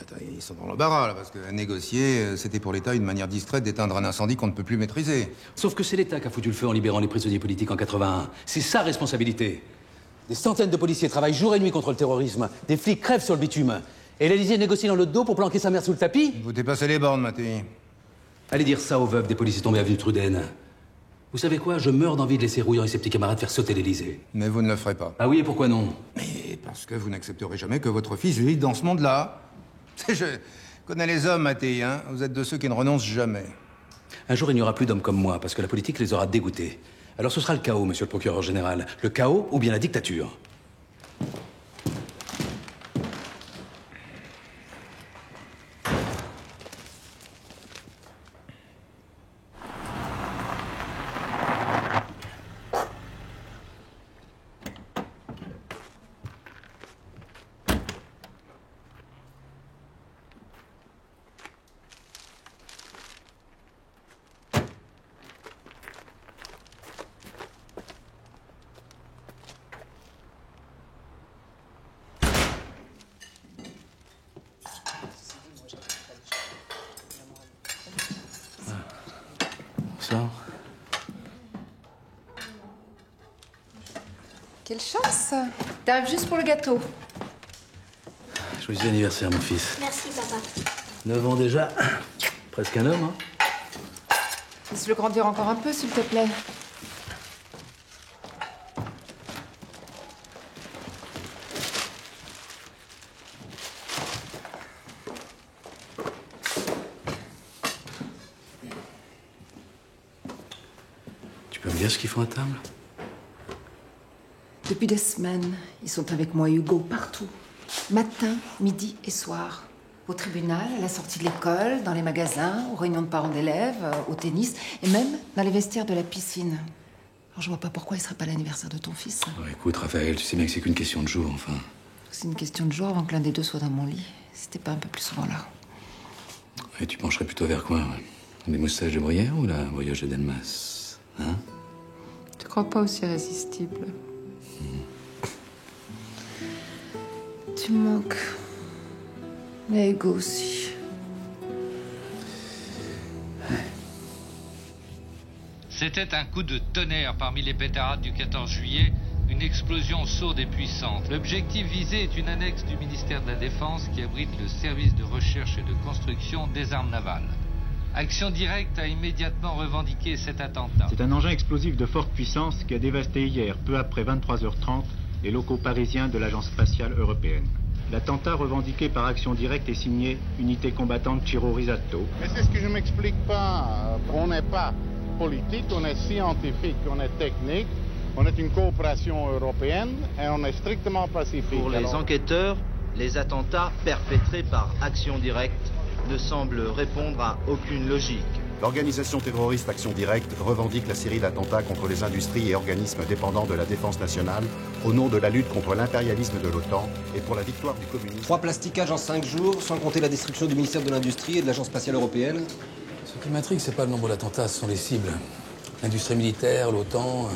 Attends, ils sont dans l'embarras, là, parce que négocier, c'était pour l'État une manière distraite d'éteindre un incendie qu'on ne peut plus maîtriser. Sauf que c'est l'État qui a foutu le feu en libérant les prisonniers politiques en 81. C'est sa responsabilité. Des centaines de policiers travaillent jour et nuit contre le terrorisme. Des flics crèvent sur le bitume. Et l'Élysée négocie dans le dos pour planquer sa mère sous le tapis. Vous dépassez les bornes, Mattei. Allez dire ça aux veuves des policiers tombés avenue Truden. Vous savez quoi? Je meurs d'envie de laisser Rouillant et ses petits camarades faire sauter l'Élysée. Mais vous ne le ferez pas. Ah oui, et pourquoi non? Mais parce que vous n'accepterez jamais que votre fils vive dans ce monde-là. Je connais les hommes, Mattei, hein. Vous êtes de ceux qui ne renoncent jamais. Un jour, il n'y aura plus d'hommes comme moi, parce que la politique les aura dégoûtés. Alors ce sera le chaos, monsieur le procureur général. Le chaos ou bien la dictature. Quelle chance! T'arrives juste pour le gâteau. Joyeux anniversaire, mon fils. Merci, papa. 9 ans déjà. Presque un homme, hein. Laisse-le grandir encore un peu, s'il te plaît. Tu peux me dire ce qu'ils font à table? Depuis des semaines, ils sont avec moi, Hugo, partout. Matin, midi et soir. Au tribunal, à la sortie de l'école, dans les magasins, aux réunions de parents d'élèves, au tennis, et même dans les vestiaires de la piscine. Alors je vois pas pourquoi il serait pas l'anniversaire de ton fils. Oh, écoute, Raphaël, tu sais bien que c'est qu'une question de jour, enfin. C'est une question de jour avant que l'un des deux soit dans mon lit. Si t'es pas un peu plus souvent là. Et tu pencherais plutôt vers quoi? Les moustaches de Bruyère ou la voyage de Delmas? Hein? Tu crois pas aussi irrésistible? Tu me manques. Mais Hugo aussi. C'était un coup de tonnerre parmi les pétarades du 14 juillet, une explosion sourde et puissante. L'objectif visé est une annexe du ministère de la Défense qui abrite le service de recherche et de construction des armes navales. Action Directe a immédiatement revendiqué cet attentat. C'est un engin explosif de forte puissance qui a dévasté hier, peu après 23h30, les locaux parisiens de l'Agence spatiale européenne. L'attentat revendiqué par Action Directe est signé Unité combattante Ciro Risato. Mais c'est ce que je ne m'explique pas. On n'est pas politique, on est scientifique, on est technique, on est une coopération européenne et on est strictement pacifique. Pour les enquêteurs, les attentats perpétrés par Action Directe ne semblent répondre à aucune logique. L'organisation terroriste Action Directe revendique la série d'attentats contre les industries et organismes dépendants de la défense nationale au nom de la lutte contre l'impérialisme de l'OTAN et pour la victoire du communisme. 3 plastiquages en 5 jours, sans compter la destruction du ministère de l'Industrie et de l'Agence spatiale européenne. Ce qui m'intrigue, c'est pas le nombre d'attentats, ce sont les cibles. L'industrie militaire, l'OTAN.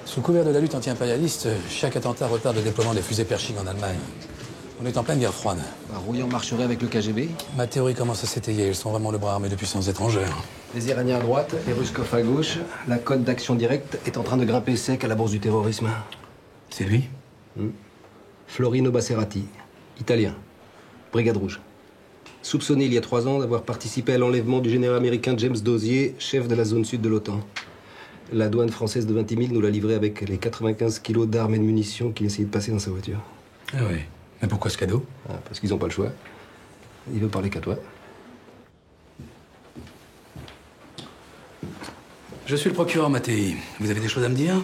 Sous couvert de la lutte anti-impérialiste, chaque attentat retarde le déploiement des fusées Pershing en Allemagne. On est en pleine guerre froide. Rouillant marcherait avec le KGB. Ma théorie commence à s'étayer. Ils sont vraiment le bras armé de puissances étrangères. Les Iraniens à droite, les Ruskov à gauche. La cote d'Action Directe est en train de grimper sec à la bourse du terrorisme. C'est lui? Florino Basserati, italien, Brigade Rouge. Soupçonné il y a 3 ans d'avoir participé à l'enlèvement du général américain James Dozier, chef de la zone sud de l'OTAN. La douane française de Vintimille nous l'a livré avec les 95 kilos d'armes et de munitions qu'il essayait de passer dans sa voiture. Ah oui. Mais pourquoi ce cadeau? Parce qu'ils n'ont pas le choix. Il veut parler qu'à toi. Je suis le procureur Mattei. Vous avez des choses à me dire?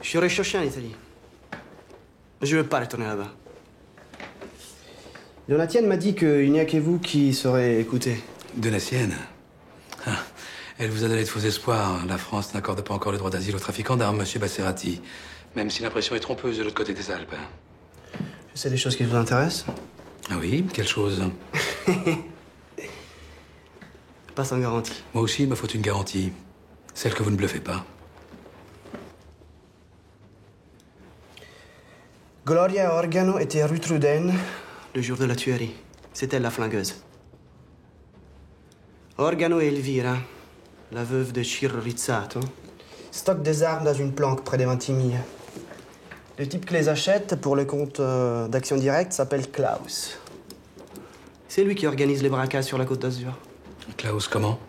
Je suis recherché en Italie. Je ne veux pas retourner là-bas. Donatienne m'a dit qu'il n'y a que vous qui serez écouté. Donatienne? Ah, elle vous a donné de faux espoirs. La France n'accorde pas encore le droit d'asile aux trafiquants d'armes, monsieur Basserati. Même si l'impression est trompeuse de l'autre côté des Alpes. Je sais des choses qui vous intéressent. Ah oui? Quelle chose? Pas sans garantie. Moi aussi, il me faut une garantie. Celle que vous ne bluffez pas. Gloria Organo était rue Truden le jour de la tuerie. C'est elle la flingueuse. Organo et Elvira, la veuve de Ciro Rizzato, stockent des armes dans une planque près des Ventimiglia. Le type qui les achète pour le compte d'Action Directe s'appelle Klaus. C'est lui qui organise les braquages sur la Côte d'Azur. Klaus, comment?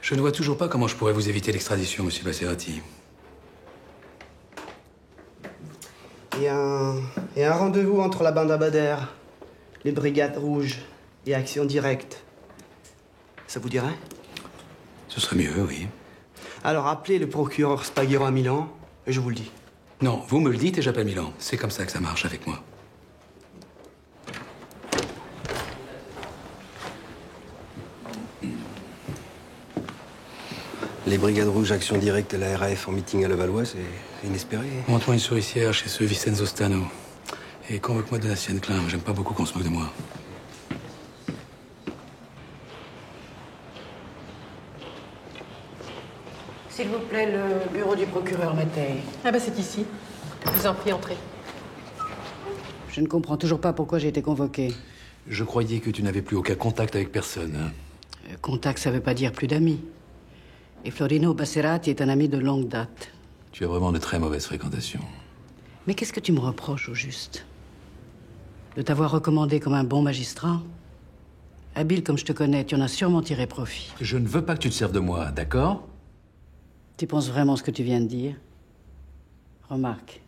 Je ne vois toujours pas comment je pourrais vous éviter l'extradition, monsieur Basserati. Il y a un rendez-vous entre la bande Abadher, les Brigades Rouges et Action Directe. Ça vous dirait? Ce serait mieux, oui. Alors appelez le procureur Spaghero à Milan et je vous le dis. Non, vous me le dites et j'appelle Milan. C'est comme ça que ça marche avec moi. Les Brigades Rouges, Action Directe et la RAF en meeting à Levallois, c'est inespéré. Montre-moi une souricière chez ce Vincenzo Stano. Et convoque-moi Donatien Klein. J'aime pas beaucoup qu'on se moque de moi. S'il vous plaît, le bureau du procureur Mattei. Ah bah c'est ici. Je vous en prie, entrez. Je ne comprends toujours pas pourquoi j'ai été convoquée. Je croyais que tu n'avais plus aucun contact avec personne. Hein. Contact, ça veut pas dire plus d'amis. Et Florino Basserati est un ami de longue date. Tu as vraiment de très mauvaises fréquentations. Mais qu'est-ce que tu me reproches, au juste? De t'avoir recommandé comme un bon magistrat? Habile comme je te connais, tu en as sûrement tiré profit. Je ne veux pas que tu te serves de moi, d'accord? Tu penses vraiment ce que tu viens de dire? Remarque.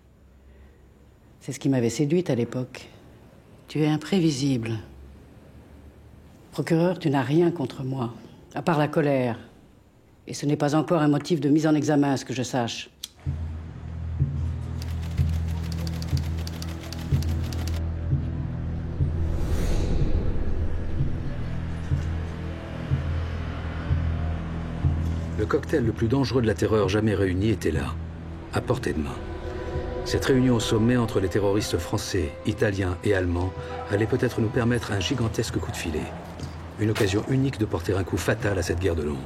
C'est ce qui m'avait séduite à l'époque. Tu es imprévisible. Procureur, tu n'as rien contre moi, à part la colère. Et ce n'est pas encore un motif de mise en examen, à ce que je sache. Le cocktail le plus dangereux de la terreur jamais réuni était là, à portée de main. Cette réunion au sommet entre les terroristes français, italiens et allemands allait peut-être nous permettre un gigantesque coup de filet. Une occasion unique de porter un coup fatal à cette guerre de l'ombre.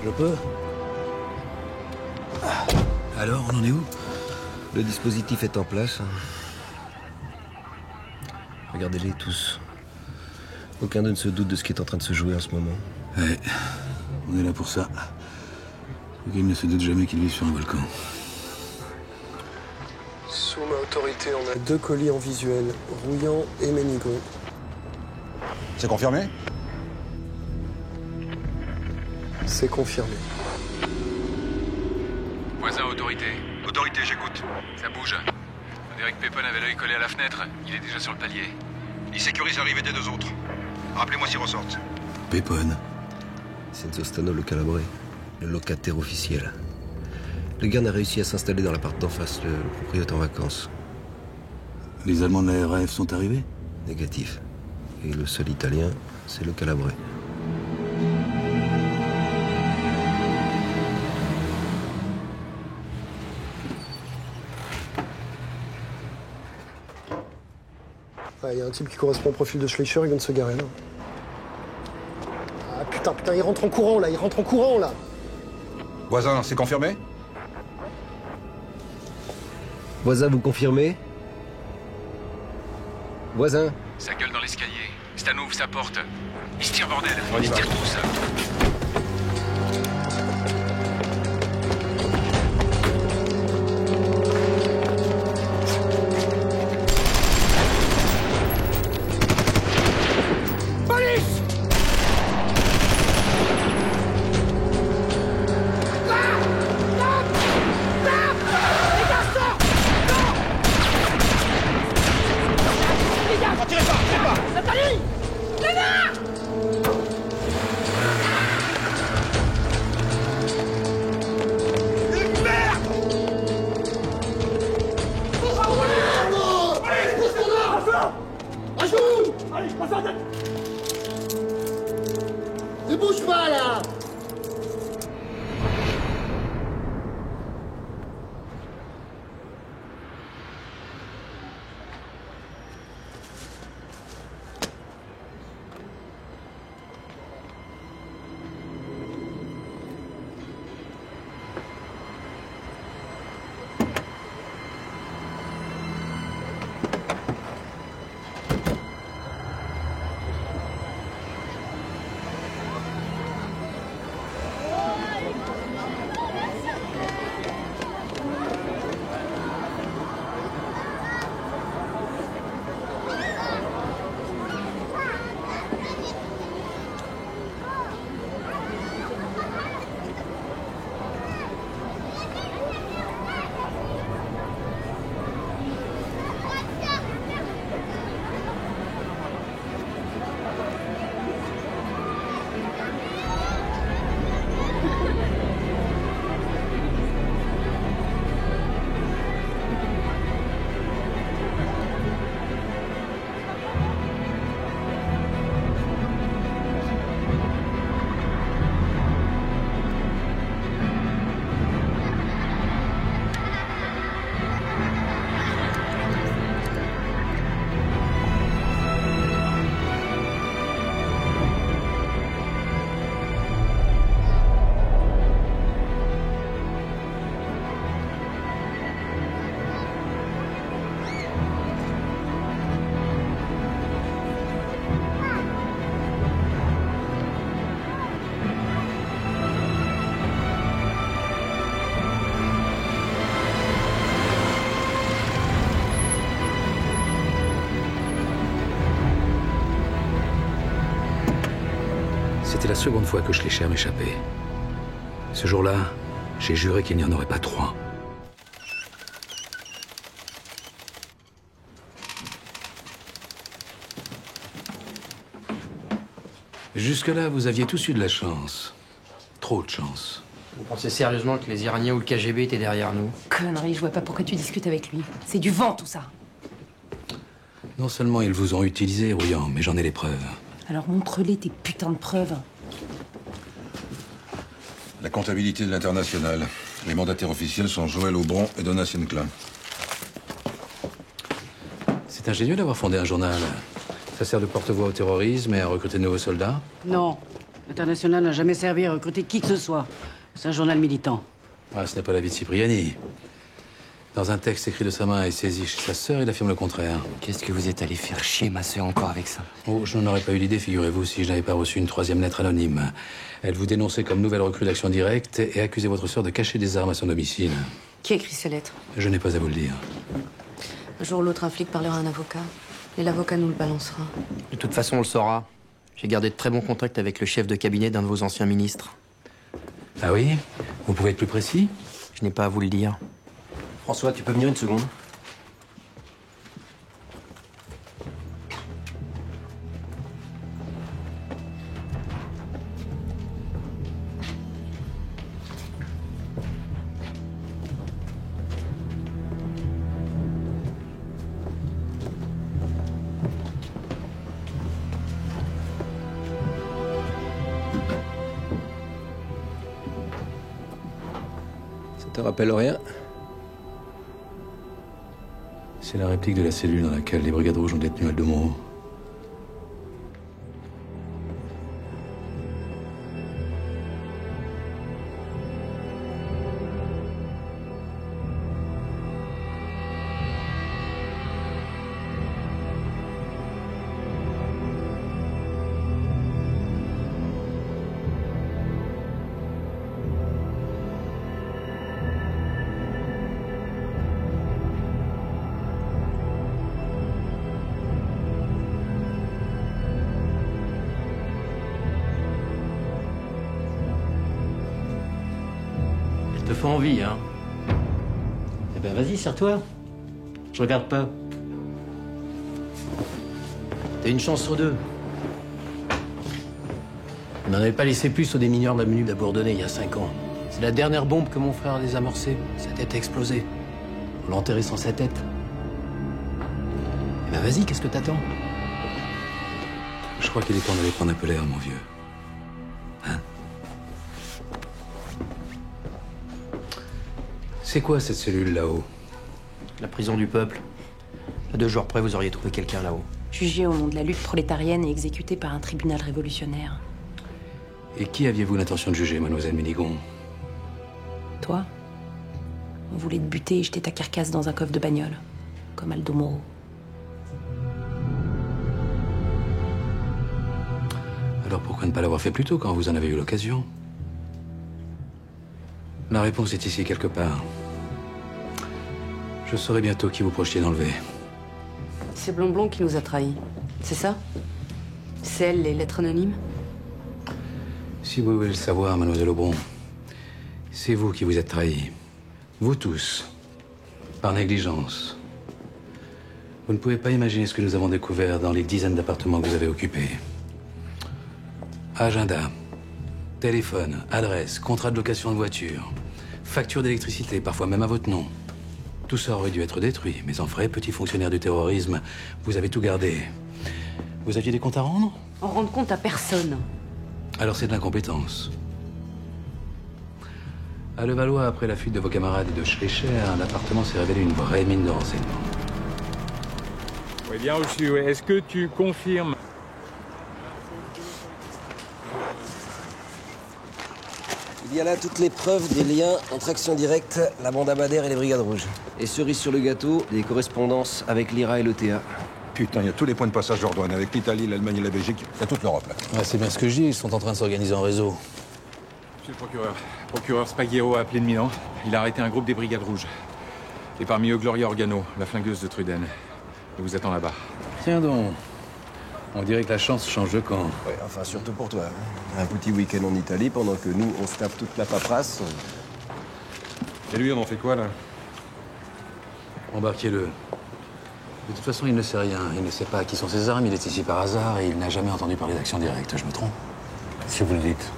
Je peux? Alors, on en est où? Le dispositif est en place. Regardez-les tous. Aucun d'eux ne se doute de ce qui est en train de se jouer en ce moment. Ouais, on est là pour ça. Aucun ne se doute jamais qu'il vit sur un volcan. Sous ma autorité, on a 2 colis en visuel, Rouillant et Ménigon. C'est confirmé? C'est confirmé. Voisin, autorité. Autorité, j'écoute. Ça bouge. On dirait que Pépin avait l'œil collé à la fenêtre. Il est déjà sur le palier. Il sécurise l'arrivée des 2 autres. Rappelez-moi s'ils ressortent. Pépone. Vincenzo Stano le Calabré, le locataire officiel. Le gars n'a réussi à s'installer dans l'appart d'en face, le propriétaire en vacances. Les Allemands de la RAF sont arrivés? Négatif. Et le seul Italien, c'est le Calabré. Il y a un type qui correspond au profil de Schleicher, il vient de se garer là. Ah putain, il rentre en courant là, Voisin, c'est confirmé? Voisin, vous confirmez? Voisin? Ça gueule dans l'escalier. Stano ouvre sa porte. Il se tire, bordel. Ils se tirent tous. Ne bouge pas, là! C'était la seconde fois que je léchais à m'échapper. Ce jour-là, j'ai juré qu'il n'y en aurait pas 3. Jusque-là, vous aviez tous eu de la chance. Trop de chance. Vous pensez sérieusement que les Iraniens ou le KGB étaient derrière nous? Connerie, je vois pas pourquoi tu discutes avec lui. C'est du vent, tout ça. Non seulement ils vous ont utilisé, Rouillant, mais j'en ai les preuves. Alors montre-les tes putains de preuves. La comptabilité de l'Internationale. Les mandataires officiels sont Joël Aubron et Donatien Klein. C'est ingénieux d'avoir fondé un journal. Ça sert de porte-voix au terrorisme et à recruter de nouveaux soldats? Non. L'International n'a jamais servi à recruter qui que ce soit. C'est un journal militant. Ah, ce n'est pas la vie de Cipriani. Dans un texte écrit de sa main et saisi chez sa sœur, il affirme le contraire. Qu'est-ce que vous êtes allé faire chier ma sœur encore avec ça? Oh, je n'en aurais pas eu l'idée, figurez-vous, si je n'avais pas reçu une 3e lettre anonyme. Elle vous dénonçait comme nouvelle recrue d'Action Directe et accusait votre sœur de cacher des armes à son domicile. Qui a écrit ces lettres? Je n'ai pas à vous le dire. Un jour ou l'autre, un flic parlera à un avocat. Et l'avocat nous le balancera. De toute façon, on le saura. J'ai gardé de très bons contacts avec le chef de cabinet d'un de vos anciens ministres. Ah oui? Vous pouvez être plus précis? Je n'ai pas à vous le dire. François, tu peux venir une seconde? Ça te rappelle rien? C'est la réplique de la cellule dans laquelle les Brigades Rouges ont détenu Aldemoreau. te fait envie, hein? Eh ben vas-y, serre-toi. Je regarde pas. T'as une chance sur deux. On n'en avait pas laissé plus aux démineurs de la Menu d'Abourdonnais il y a 5 ans. C'est la dernière bombe que mon frère a désamorcée. Sa tête a explosé. On l'a enterré sans sa tête. Eh ben vas-y, qu'est-ce que t'attends? Je crois qu'il est temps d'aller prendre un peu l'air, mon vieux. Hein? C'est quoi cette cellule là-haut? La prison du peuple. À 2 jours près, vous auriez trouvé quelqu'un là-haut. Jugé au nom de la lutte prolétarienne et exécuté par un tribunal révolutionnaire. Et qui aviez-vous l'intention de juger, mademoiselle Ménigon? Toi, on voulait te buter et jeter ta carcasse dans un coffre de bagnole, comme Aldo Moro. Alors pourquoi ne pas l'avoir fait plus tôt quand vous en avez eu l'occasion? La réponse est ici quelque part. Je saurai bientôt qui vous projetiez d'enlever. C'est Blond qui nous a trahis. C'est ça? C'est elle, les lettres anonymes? Si vous voulez le savoir, mademoiselle Aubron, c'est vous qui vous êtes trahis. Vous tous. Par négligence. Vous ne pouvez pas imaginer ce que nous avons découvert dans les dizaines d'appartements que vous avez occupés. Agenda, téléphone, adresse, contrat de location de voiture, facture d'électricité, parfois même à votre nom. Tout ça aurait dû être détruit, mais en vrai petit fonctionnaire du terrorisme, vous avez tout gardé. Vous aviez des comptes à rendre? On rend compte à personne. Alors c'est de l'incompétence. À Levallois, après la fuite de vos camarades et de Schleicher, l'appartement s'est révélé une vraie mine de renseignements. Oui, bien reçu. Oui. Est-ce que tu confirmes? Il y a là toutes les preuves des liens entre Action Directe, la bande Abadère et les Brigades Rouges. Et cerise sur le gâteau, des correspondances avec l'IRA et l'OTA. Putain, il y a tous les points de passage hors douane, avec l'Italie, l'Allemagne et la Belgique. Il y a toute l'Europe, là. Ouais, c'est bien ce que je dis, ils sont en train de s'organiser en réseau. Monsieur le procureur. Procureur Spaghiero a appelé de Milan. Il a arrêté un groupe des Brigades Rouges. Et parmi eux, Gloria Organo, la flingueuse de Truden. Il vous attend là-bas. Tiens donc. On dirait que la chance change de camp. Ouais, enfin, surtout pour toi. Un petit week-end en Italie pendant que nous, on se tape toute la paperasse. Et lui, on en fait quoi, là? Embarquez-le. De toute façon, il ne sait rien. Il ne sait pas qui sont ses armes, il est ici par hasard et il n'a jamais entendu parler d'Action Directe. Je me trompe? Si vous le dites.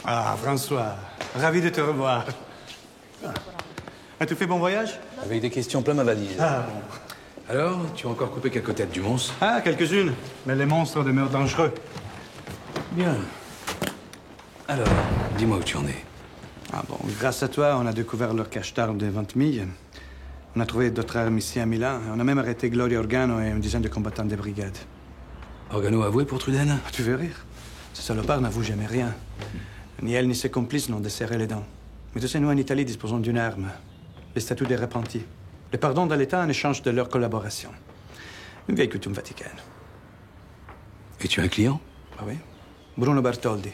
Ah, François, ravi de te revoir. As-tu fait bon voyage? Avec des questions plein ma valise. Ah bon. Alors, tu as encore coupé quelques têtes du monstre? Ah, quelques-unes. Mais les monstres demeurent dangereux. Bien. Alors, dis-moi où tu en es. Ah bon, grâce à toi, on a découvert leur cache-tard de 20 000. On a trouvé d'autres armes ici à Milan. On a même arrêté Gloria Organo et une dizaine de combattants des brigades. Organo avoué pour Truden? Tu veux rire? Ce salopard n'avoue jamais rien. Ni elle ni ses complices n'ont desserré les dents. Mais tu sais, nous en Italie disposons d'une arme. Les statuts des repentis. Le pardon de l'État en échange de leur collaboration. Une vieille coutume vaticane. Et tu as un client? Ah oui. Bruno Bartoldi.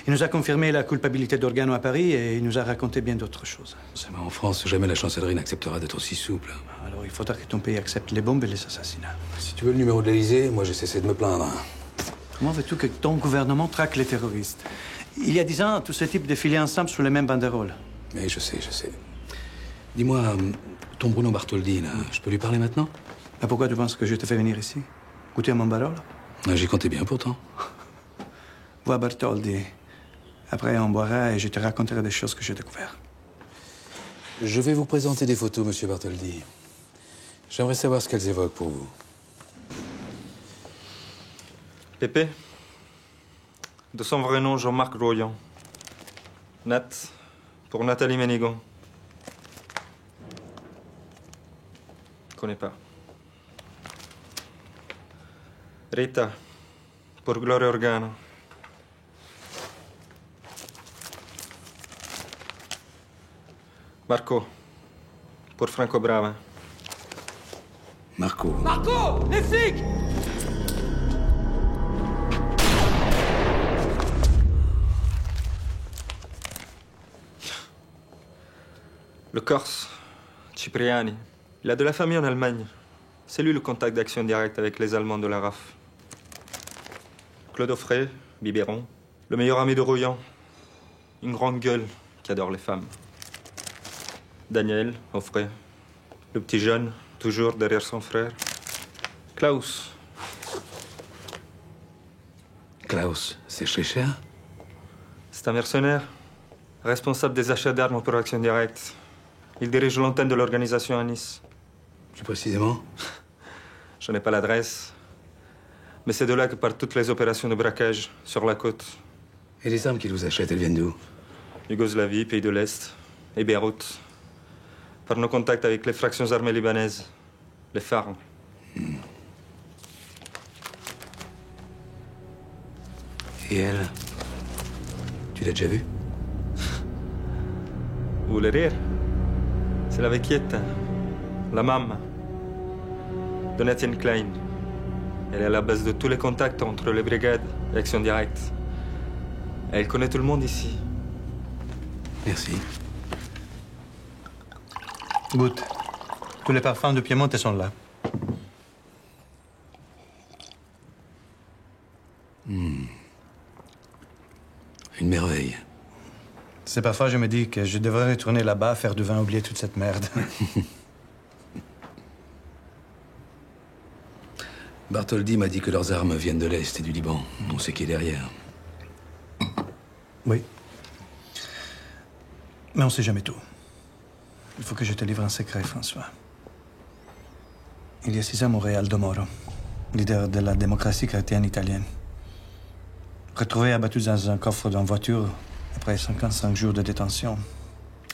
Il nous a confirmé la culpabilité d'Organo à Paris et il nous a raconté bien d'autres choses. Mais en France, jamais la chancellerie n'acceptera d'être aussi souple. Alors il faudra que ton pays accepte les bombes et les assassinats. Si tu veux le numéro de l'Élysée, moi j'ai cessé de me plaindre. Comment veux-tu que ton gouvernement traque les terroristes? Il y a 10 ans, tous ces types défilaient ensemble sous les mêmes banderoles. Mais je sais, je sais. Dis-moi, ton Bruno Bartoldi, là, je peux lui parler maintenant? Et pourquoi tu penses que je te fais venir ici? Goûter à mon barol? J'y comptais bien pourtant. Vois Bartoldi. Après, on boira et je te raconterai des choses que j'ai découvertes. Je vais vous présenter des photos, monsieur Bartoldi. J'aimerais savoir ce qu'elles évoquent pour vous. Pépé, de son vrai nom, Jean-Marc Royan. Nat, pour Nathalie Ménigon. Connais pas. Rita, pour Gloria Organo. Marco, pour Franco Brava. Marco. Marco, les flics! Le Corse, Cipriani. Il a de la famille en Allemagne. C'est lui le contact d'Action Directe avec les Allemands de la RAF. Claude Offray, Biberon. Le meilleur ami de Royan. Une grande gueule qui adore les femmes. Daniel, Offray. Le petit jeune, toujours derrière son frère. Klaus. Klaus, c'est Schleicher? C'est un mercenaire, responsable des achats d'armes pour Action Directe. Il dirige l'antenne de l'organisation à Nice. Plus précisément? Je n'ai pas l'adresse, mais c'est de là que partent toutes les opérations de braquage sur la côte. Et les armes qu'il vous achète, elles viennent d'où? Yougoslavie, pays de l'Est, et Beyrouth. Par nos contacts avec les fractions armées libanaises, les phares. Et elle? Tu l'as déjà vue? Vous voulez rire? C'est la vecchietta, la maman, Donatien Klein. Elle est à la base de tous les contacts entre les brigades et Action Directe. Elle connaît tout le monde ici. Merci. Goûte. Tous les parfums de Piemonte sont là. Une merveille. C'est parfois je me dis que je devrais retourner là-bas, faire du vin, oublier toute cette merde. Bartholdi m'a dit que leurs armes viennent de l'Est et du Liban. On sait qui est derrière. Oui. Mais on sait jamais tout. Il faut que je te livre un secret, François. Il y a 6 ans, mourut Aldo Moro, leader de la démocratie chrétienne italienne. Retrouvé abattu dans un coffre d'une voiture après 55 jours de détention.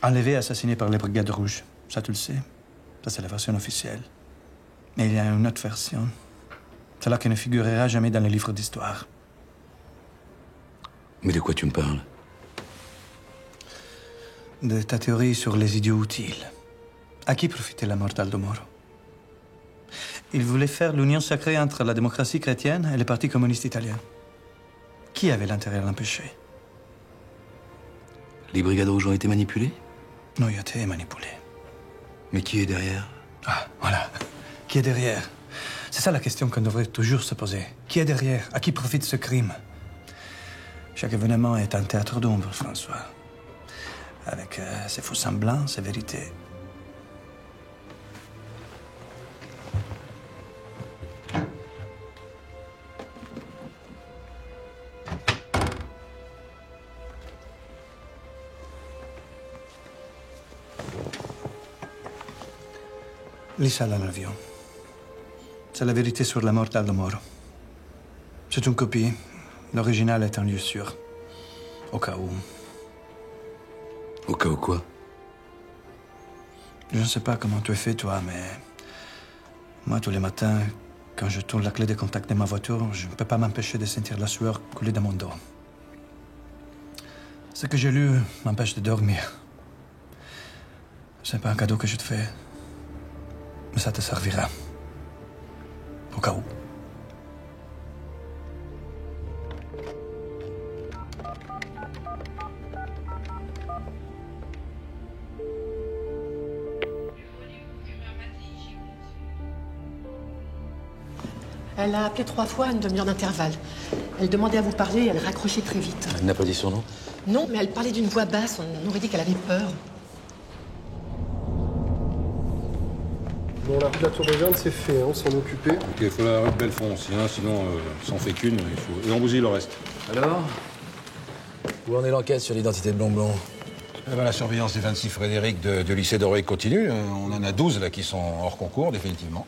Enlevé et assassiné par les Brigades Rouges. Ça, tu le sais. Ça, c'est la version officielle. Mais il y a une autre version. Celle-là qui ne figurera jamais dans les livres d'histoire. Mais de quoi tu me parles? De ta théorie sur les idiots utiles. À qui profitait la mort d'Aldo Moro? Il voulait faire l'union sacrée entre la démocratie chrétienne et le Parti communiste italien. Qui avait l'intérêt à l'empêcher? Les Brigades Rouges ont été manipulées? Non, ils ont été manipulés. Mais qui est derrière? Ah, voilà. Qui est derrière? C'est ça la question qu'on devrait toujours se poser. Qui est derrière? À qui profite ce crime? Chaque événement est un théâtre d'ombre, François. Avec ses faux semblants, ses vérités. Lis ça dans l'avion. C'est la vérité sur la mort d'Aldo Moro. C'est une copie. L'original est un lieu sûr. Au cas où. Au cas où quoi? Je ne sais pas comment tu es fait, toi, mais... Moi, tous les matins, quand je tourne la clé de contact de ma voiture, je ne peux pas m'empêcher de sentir la sueur couler dans mon dos. Ce que j'ai lu m'empêche de dormir. C'est pas un cadeau que je te fais, mais ça te servira. Au cas où. Elle a appelé 3 fois à une demi-heure d'intervalle. Elle demandait à vous parler et elle raccrochait très vite. Elle n'a pas dit son nom? Non, mais elle parlait d'une voix basse. On aurait dit qu'elle avait peur. Bon, la surveillance, c'est fait, hein, on s'en occupait. Ok, il faut la rue de Bellefonce, sinon, ça en fait qu'une, il faut... Et on bousille le reste. Alors? Où en est l'enquête sur l'identité de Blond-Blond? Eh ben, la surveillance des 26 Frédéric de lycée d'Oré continue. On en a 12 là qui sont hors concours, définitivement.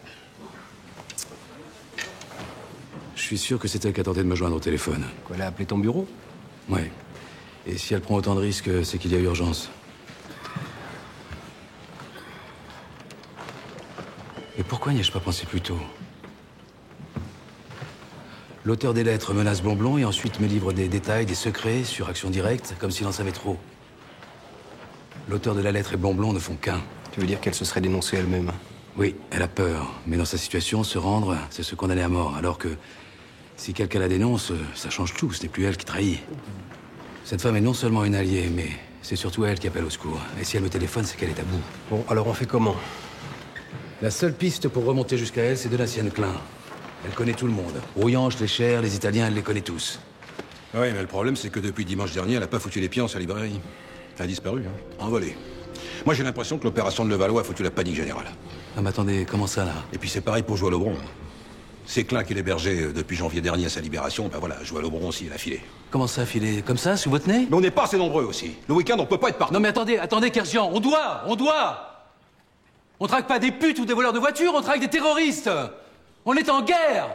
Je suis sûr que c'est elle qui a tenté de me joindre au téléphone. Quoi, elle a appelé ton bureau? Ouais. Et si elle prend autant de risques, c'est qu'il y a urgence. Et pourquoi n'y ai-je pas pensé plus tôt? L'auteur des lettres menace Blond-Blond et ensuite me livre des détails, des secrets sur Action Directe, comme s'il en savait trop. L'auteur de la lettre et Blond-Blond ne font qu'un. Tu veux dire qu'elle se serait dénoncée elle-même? Oui, elle a peur. Mais dans sa situation, se rendre, c'est se condamner à mort. Alors que si quelqu'un la dénonce, ça change tout. Ce n'est plus elle qui trahit. Cette femme est non seulement une alliée, mais c'est surtout elle qui appelle au secours. Et si elle me téléphone, c'est qu'elle est à bout. Bon, alors on fait comment? La seule piste pour remonter jusqu'à elle, c'est Donatien Klein. Elle connaît tout le monde. Rouillan, Schleicher, les Italiens, elle les connaît tous. Oui, mais le problème, c'est que depuis dimanche dernier, elle n'a pas foutu les pieds en sa librairie. Elle a disparu, envolée. Moi, j'ai l'impression que l'opération de Levallois a foutu la panique générale. Ah, mais attendez, comment ça, là? Et puis c'est pareil pour jouer à l'Aubron. C'est Klein qui l'hébergeait depuis janvier dernier à sa libération. Ben voilà, Joël Aubron aussi, il a filé. Comment ça, filer? Comme ça, sous votre nez? Mais on n'est pas assez nombreux aussi. Le week-end, on peut pas être partout. Non mais attendez, Kerjian, on doit! On traque pas des putes ou des voleurs de voitures, on traque des terroristes! On est en guerre!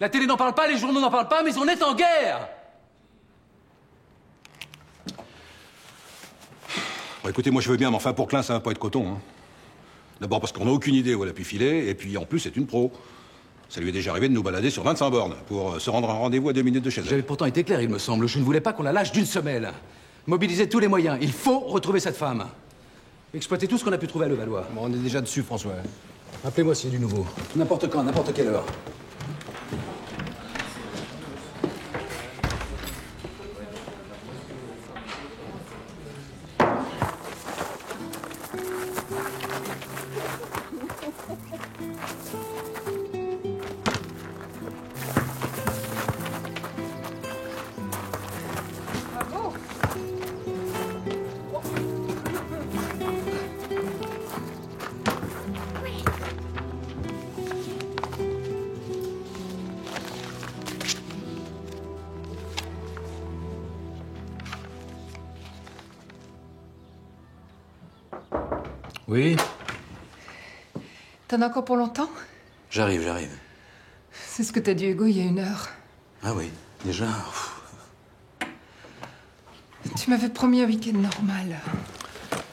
La télé n'en parle pas, les journaux n'en parlent pas, mais on est en guerre! Bon, écoutez, moi je veux bien, mais enfin pour Klein, ça va pas être coton. Hein. D'abord parce qu'on n'a aucune idée où elle a pu filer, et puis en plus, c'est une pro. Ça lui est déjà arrivé de nous balader sur 25 bornes pour se rendre à un rendez-vous à 2 minutes de chez elle. J'avais pourtant été clair, il me semble. Je ne voulais pas qu'on la lâche d'une semelle. Mobiliser tous les moyens. Il faut retrouver cette femme. Exploiter tout ce qu'on a pu trouver à Levallois. Bon, on est déjà dessus, François. Appelez-moi s'il y a du nouveau. N'importe quand, n'importe quelle heure. Oui? T'en as encore pour longtemps? J'arrive. C'est ce que t'as dit Hugo il y a 1 heure. Ah oui, déjà. Tu m'avais promis un week-end normal.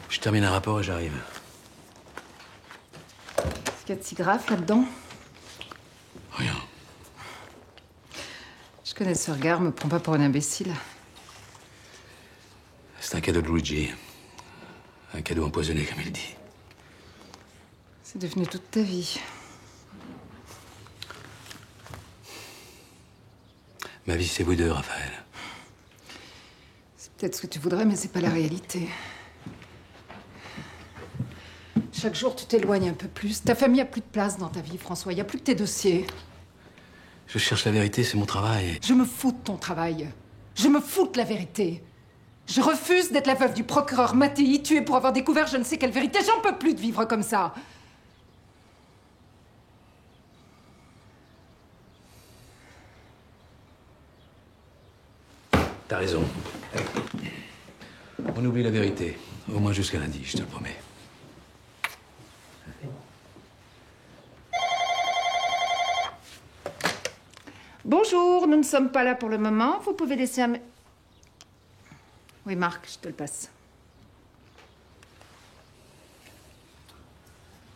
Je termine un rapport et j'arrive. Qu'est-ce qu'il y a de si grave là-dedans? Rien. Je connais ce regard, me prends pas pour un imbécile. C'est un cadeau de Luigi. Un cadeau empoisonné, comme il dit. C'est devenu toute ta vie. Ma vie, c'est vous deux, Raphaël. C'est peut-être ce que tu voudrais, mais c'est pas la réalité. Chaque jour, tu t'éloignes un peu plus. Ta famille a plus de place dans ta vie, François. Il y a plus que tes dossiers. Je cherche la vérité, c'est mon travail. Je me fous de ton travail. Je me fous de la vérité. Je refuse d'être la veuve du procureur Mattei, tué pour avoir découvert je ne sais quelle vérité. J'en peux plus de vivre comme ça. T'as raison. On oublie la vérité. Au moins jusqu'à lundi, je te le promets. Bonjour, nous ne sommes pas là pour le moment. Vous pouvez laisser un... Oui, Marc, je te le passe.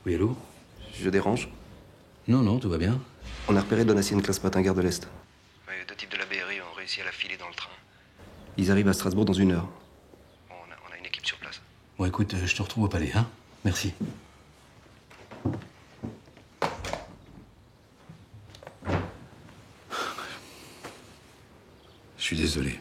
Oui, allô? Je dérange? Non, tout va bien. On a repéré Donatien Classe Matin, gare de l'Est. Oui, 2 types de la BRI ont réussi à la filer dans le train. Ils arrivent à Strasbourg dans 1 heure. Bon, on a une équipe sur place. Bon, écoute, je te retrouve au palais, hein? Merci. Je suis désolé.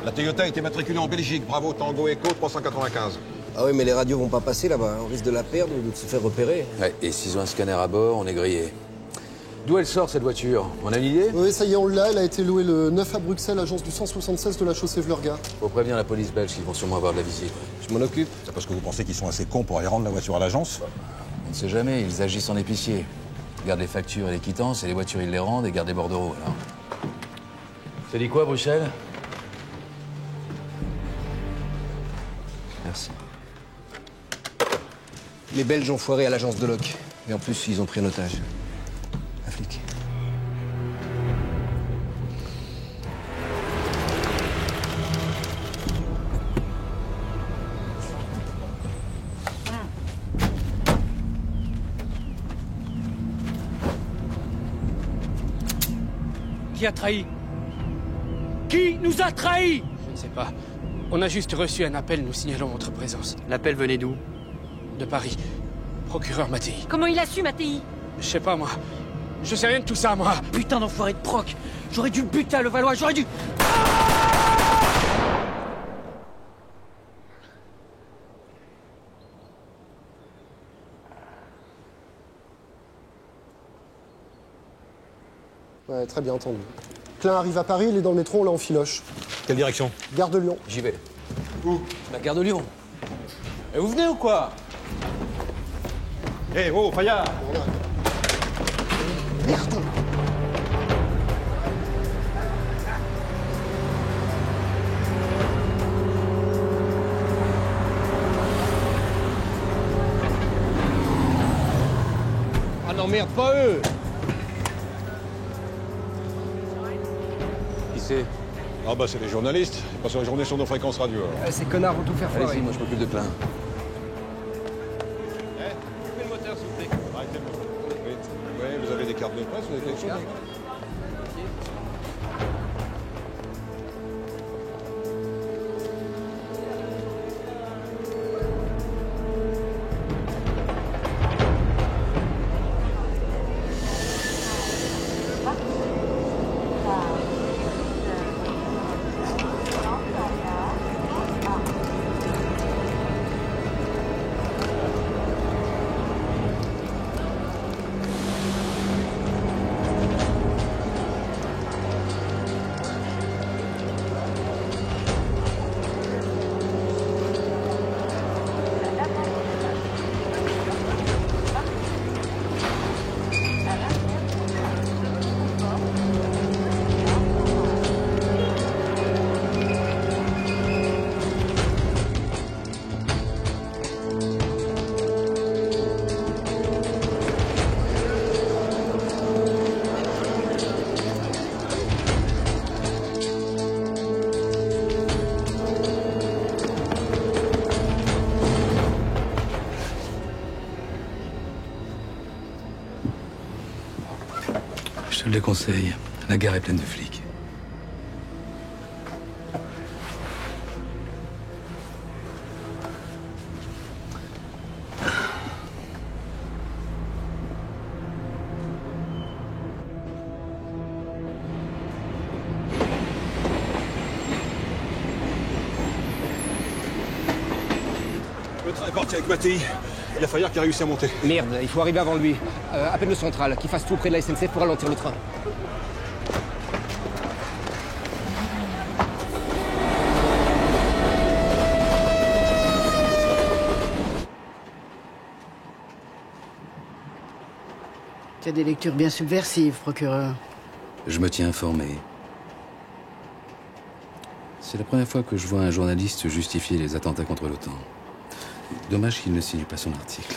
La Toyota a été matriculée en Belgique. Bravo, Tango Echo 395. Ah oui, mais les radios vont pas passer là-bas. On risque de la perdre ou de se faire repérer. Ouais, et s'ils ont un scanner à bord, on est grillé. D'où elle sort, cette voiture? On a une idée? Oui, ça y est, on l'a. Elle a été louée le 9 à Bruxelles, agence du 176 de la chaussée Vlurga. Faut prévenir la police belge, ils vont sûrement avoir de la visite. Je m'en occupe. C'est parce que vous pensez qu'ils sont assez cons pour aller rendre la voiture à l'agence? On ne sait jamais, ils agissent en épicier. Ils gardent les factures et les quittances, et les voitures, ils les rendent et gardent des bordereaux, alors. Ça dit quoi, Bruxelles? Merci. Les Belges ont foiré à l'agence de Locke. Et en plus, ils ont pris un otage. Un flic. qui a trahi? Qui nous a trahis? Je ne sais pas. On a juste reçu un appel nous signalant votre présence. L'appel venait d'où? De Paris. Procureur Mattei. Comment il a su, Mattei? Je sais pas, moi. Je sais rien de tout ça, moi. Putain d'enfoiré de proc. J'aurais dû le buter à Levallois, j'aurais dû... Ouais, très bien entendu. Klein arrive à Paris, il est dans le métro, on l'a en filoche. Quelle direction? Gare de Lyon. J'y vais. Où? La gare de Lyon. Et vous venez ou quoi? Eh, oh, Fayard! Merde! Ah non, merde, pas eux! Qui c'est? Ah bah c'est les journalistes. Ils passent la journée sur nos fréquences radio. Ces connards vont tout faire foirer. Allez-y, moi je m'occupe de Klein. Coupez le moteur, s'il vous plaît. Arrêtez le moteur. Oui. Oui, vous avez des cartes de presse, vous avez quelque chose? Je te le déconseille. La gare est pleine de flics. Le train est parti avec Mattei. Il y a Fayard qui a réussi à monter. Merde, il faut arriver avant lui. Appelle le central, qu'il fasse tout près de la SNCF pour ralentir le train. C'est des lectures bien subversives, procureur. Je me tiens informé. C'est la première fois que je vois un journaliste justifier les attentats contre l'OTAN. Dommage qu'il ne signe pas son article.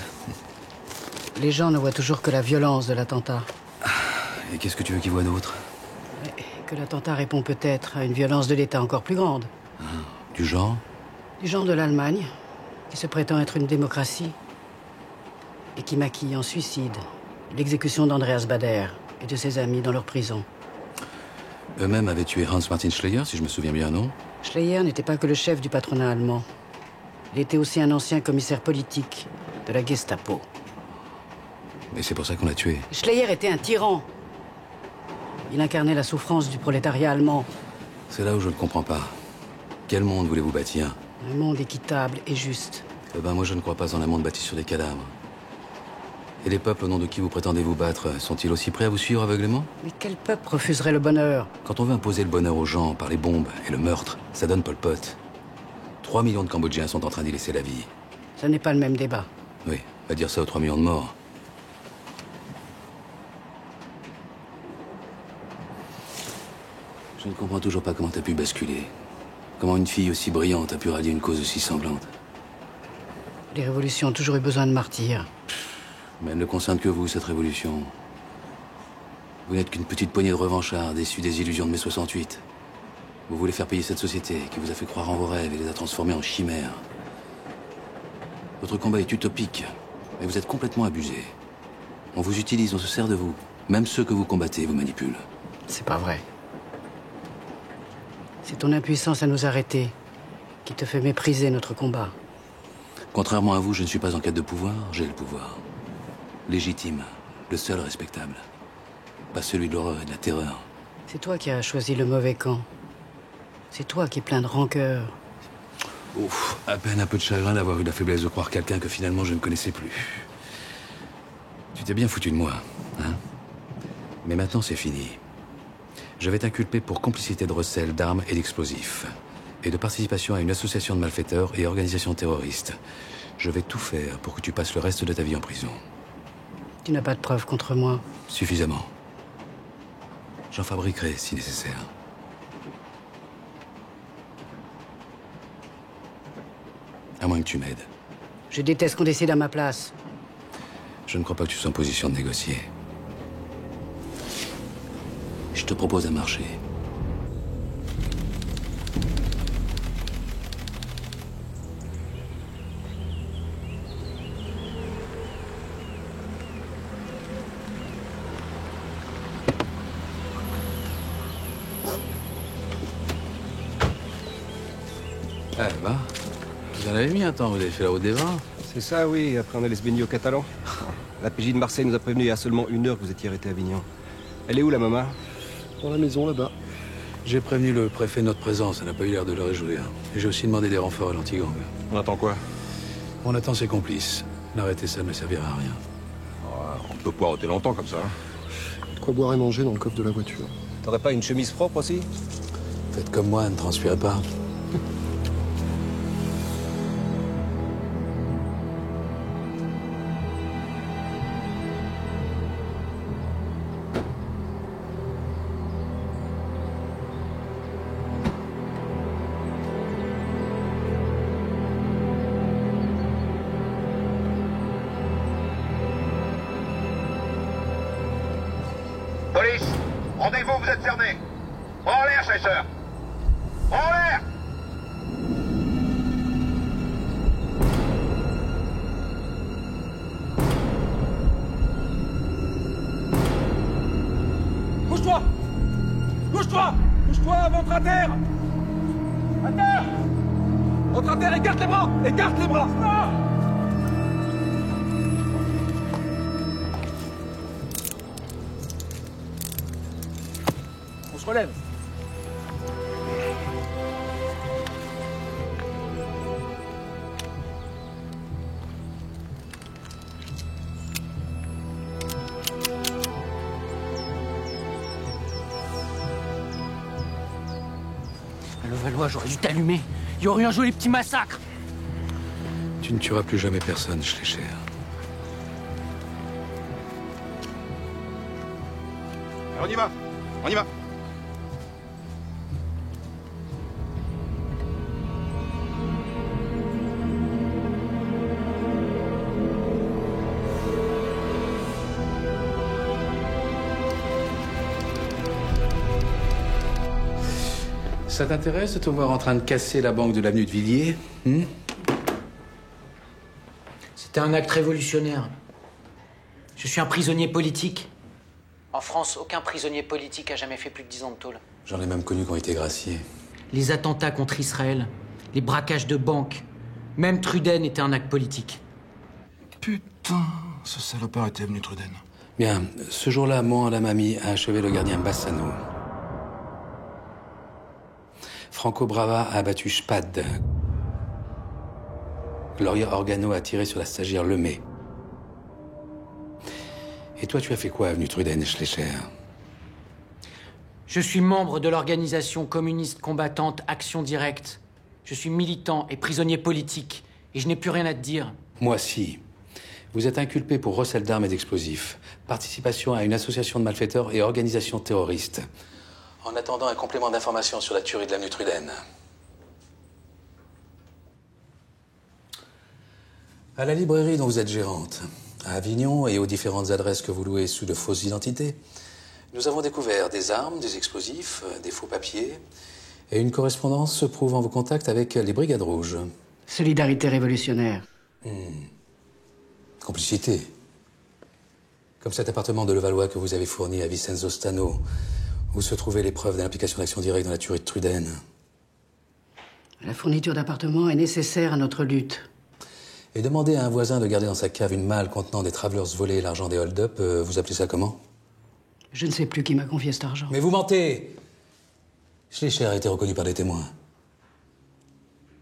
Les gens ne voient toujours que la violence de l'attentat. Et qu'est-ce que tu veux qu'ils voient d'autre? Que l'attentat répond peut-être à une violence de l'État encore plus grande. Du genre? Du genre de l'Allemagne, qui se prétend être une démocratie, et qui maquille en suicide l'exécution d'Andreas Bader et de ses amis dans leur prison. Eux-mêmes avaient tué Hans-Martin Schleyer, si je me souviens bien, non? Schleyer n'était pas que le chef du patronat allemand. Il était aussi un ancien commissaire politique de la Gestapo. Et c'est pour ça qu'on l'a tué. Schleyer était un tyran. Il incarnait la souffrance du prolétariat allemand. C'est là où je ne comprends pas. Quel monde voulez-vous bâtir? Un monde équitable et juste. Eh ben, moi, je ne crois pas en un monde bâti sur des cadavres. Et les peuples au nom de qui vous prétendez vous battre, sont-ils aussi prêts à vous suivre aveuglément? Mais quel peuple refuserait le bonheur? Quand on veut imposer le bonheur aux gens par les bombes et le meurtre, ça donne Pol Pot. 3 millions de Cambodgiens sont en train d'y laisser la vie. Ça n'est pas le même débat. Oui, va dire ça aux 3 millions de morts. Je ne comprends toujours pas comment t'as pu basculer. Comment une fille aussi brillante a pu rallier une cause aussi semblante. Les révolutions ont toujours eu besoin de martyrs. Mais elle ne concerne que vous, cette révolution. Vous n'êtes qu'une petite poignée de revanchards déçus des illusions de mai 68. Vous voulez faire payer cette société qui vous a fait croire en vos rêves et les a transformés en chimères. Votre combat est utopique, mais vous êtes complètement abusé. On vous utilise, on se sert de vous. Même ceux que vous combattez vous manipulent. C'est pas vrai. C'est ton impuissance à nous arrêter qui te fait mépriser notre combat. Contrairement à vous, je ne suis pas en quête de pouvoir, j'ai le pouvoir. Légitime, le seul respectable. Pas celui de l'horreur et de la terreur. C'est toi qui as choisi le mauvais camp. C'est toi qui es plein de rancœur. Ouf, à peine un peu de chagrin d'avoir eu la faiblesse de croire quelqu'un que finalement je ne connaissais plus. Tu t'es bien foutu de moi, hein? Mais maintenant c'est fini. Je vais t'inculper pour complicité de recel d'armes et d'explosifs. Et de participation à une association de malfaiteurs et organisation terroriste. Je vais tout faire pour que tu passes le reste de ta vie en prison. Tu n'as pas de preuves contre moi. Suffisamment. J'en fabriquerai si nécessaire. À moins que tu m'aides. Je déteste qu'on décide à ma place. Je ne crois pas que tu sois en position de négocier. Je te propose un marché. Ah, bah, vous en avez mis un temps, vous avez fait la route des vins. C'est ça, oui. Après, on allait se baigner au Catalan. La PJ de Marseille nous a prévenu il y a seulement 1 heure que vous étiez arrêté à Avignon. Elle est où, la maman? Dans la maison, là-bas. J'ai prévenu le préfet de notre présence, ça n'a pas eu l'air de le réjouir. Et j'ai aussi demandé des renforts à l'anti-gang. On attend quoi? On attend ses complices. L'arrêter, ça ne servira à rien. On peut poireauter longtemps comme ça. De quoi boire et manger dans le coffre de la voiture. T'aurais pas une chemise propre aussi? Faites comme moi, ne transpirez pas. Police, rendez-vous, vous êtes cernés. En l'air, chasseurs. En l'air. Bouge-toi! Bouge-toi! Bouge-toi, ventre à terre! À terre! Ventre à terre, écarte les bras! Écarte les bras! Ah! On se relève. Le Valois, j'aurais dû t'allumer. Il y aurait eu un joli petit massacre. Tu ne tueras plus jamais personne, Schleicher. On y va. On y va. Ça t'intéresse de te voir en train de casser la banque de l'avenue de Villiers? C'était un acte révolutionnaire. Je suis un prisonnier politique. En France, aucun prisonnier politique a jamais fait plus de 10 ans de tôle. J'en ai même connu qui ont été graciés. Les attentats contre Israël, les braquages de banques, même Truden était un acte politique. Putain, ce salopard était venu Truden. Bien, ce jour-là, moi, la mamie a achevé le gardien Bassano. Franco Brava a abattu Spad. Gloria Organo a tiré sur la stagiaire Lemay. Et toi, tu as fait quoi, avenue Truden, Schleicher? Je suis membre de l'organisation communiste combattante Action Directe. Je suis militant et prisonnier politique. Et je n'ai plus rien à te dire. Moi, si. Vous êtes inculpé pour recel d'armes et d'explosifs, participation à une association de malfaiteurs et organisation terroriste. En attendant un complément d'information sur la tuerie de l'avenue Truden. À la librairie dont vous êtes gérante, à Avignon et aux différentes adresses que vous louez sous de fausses identités, nous avons découvert des armes, des explosifs, des faux papiers et une correspondance prouvant vos contacts avec les Brigades Rouges. Solidarité révolutionnaire. Complicité. Comme cet appartement de Levallois que vous avez fourni à Vincenzo Stano, où se trouvaient les preuves de l'implication d'Action Directe dans la tuerie de Truden. La fourniture d'appartements est nécessaire à notre lutte. Et demander à un voisin de garder dans sa cave une malle contenant des travelers volés et l'argent des hold-up, vous appelez ça comment? Je ne sais plus qui m'a confié cet argent. Mais vous mentez! Schleicher a été reconnu par des témoins.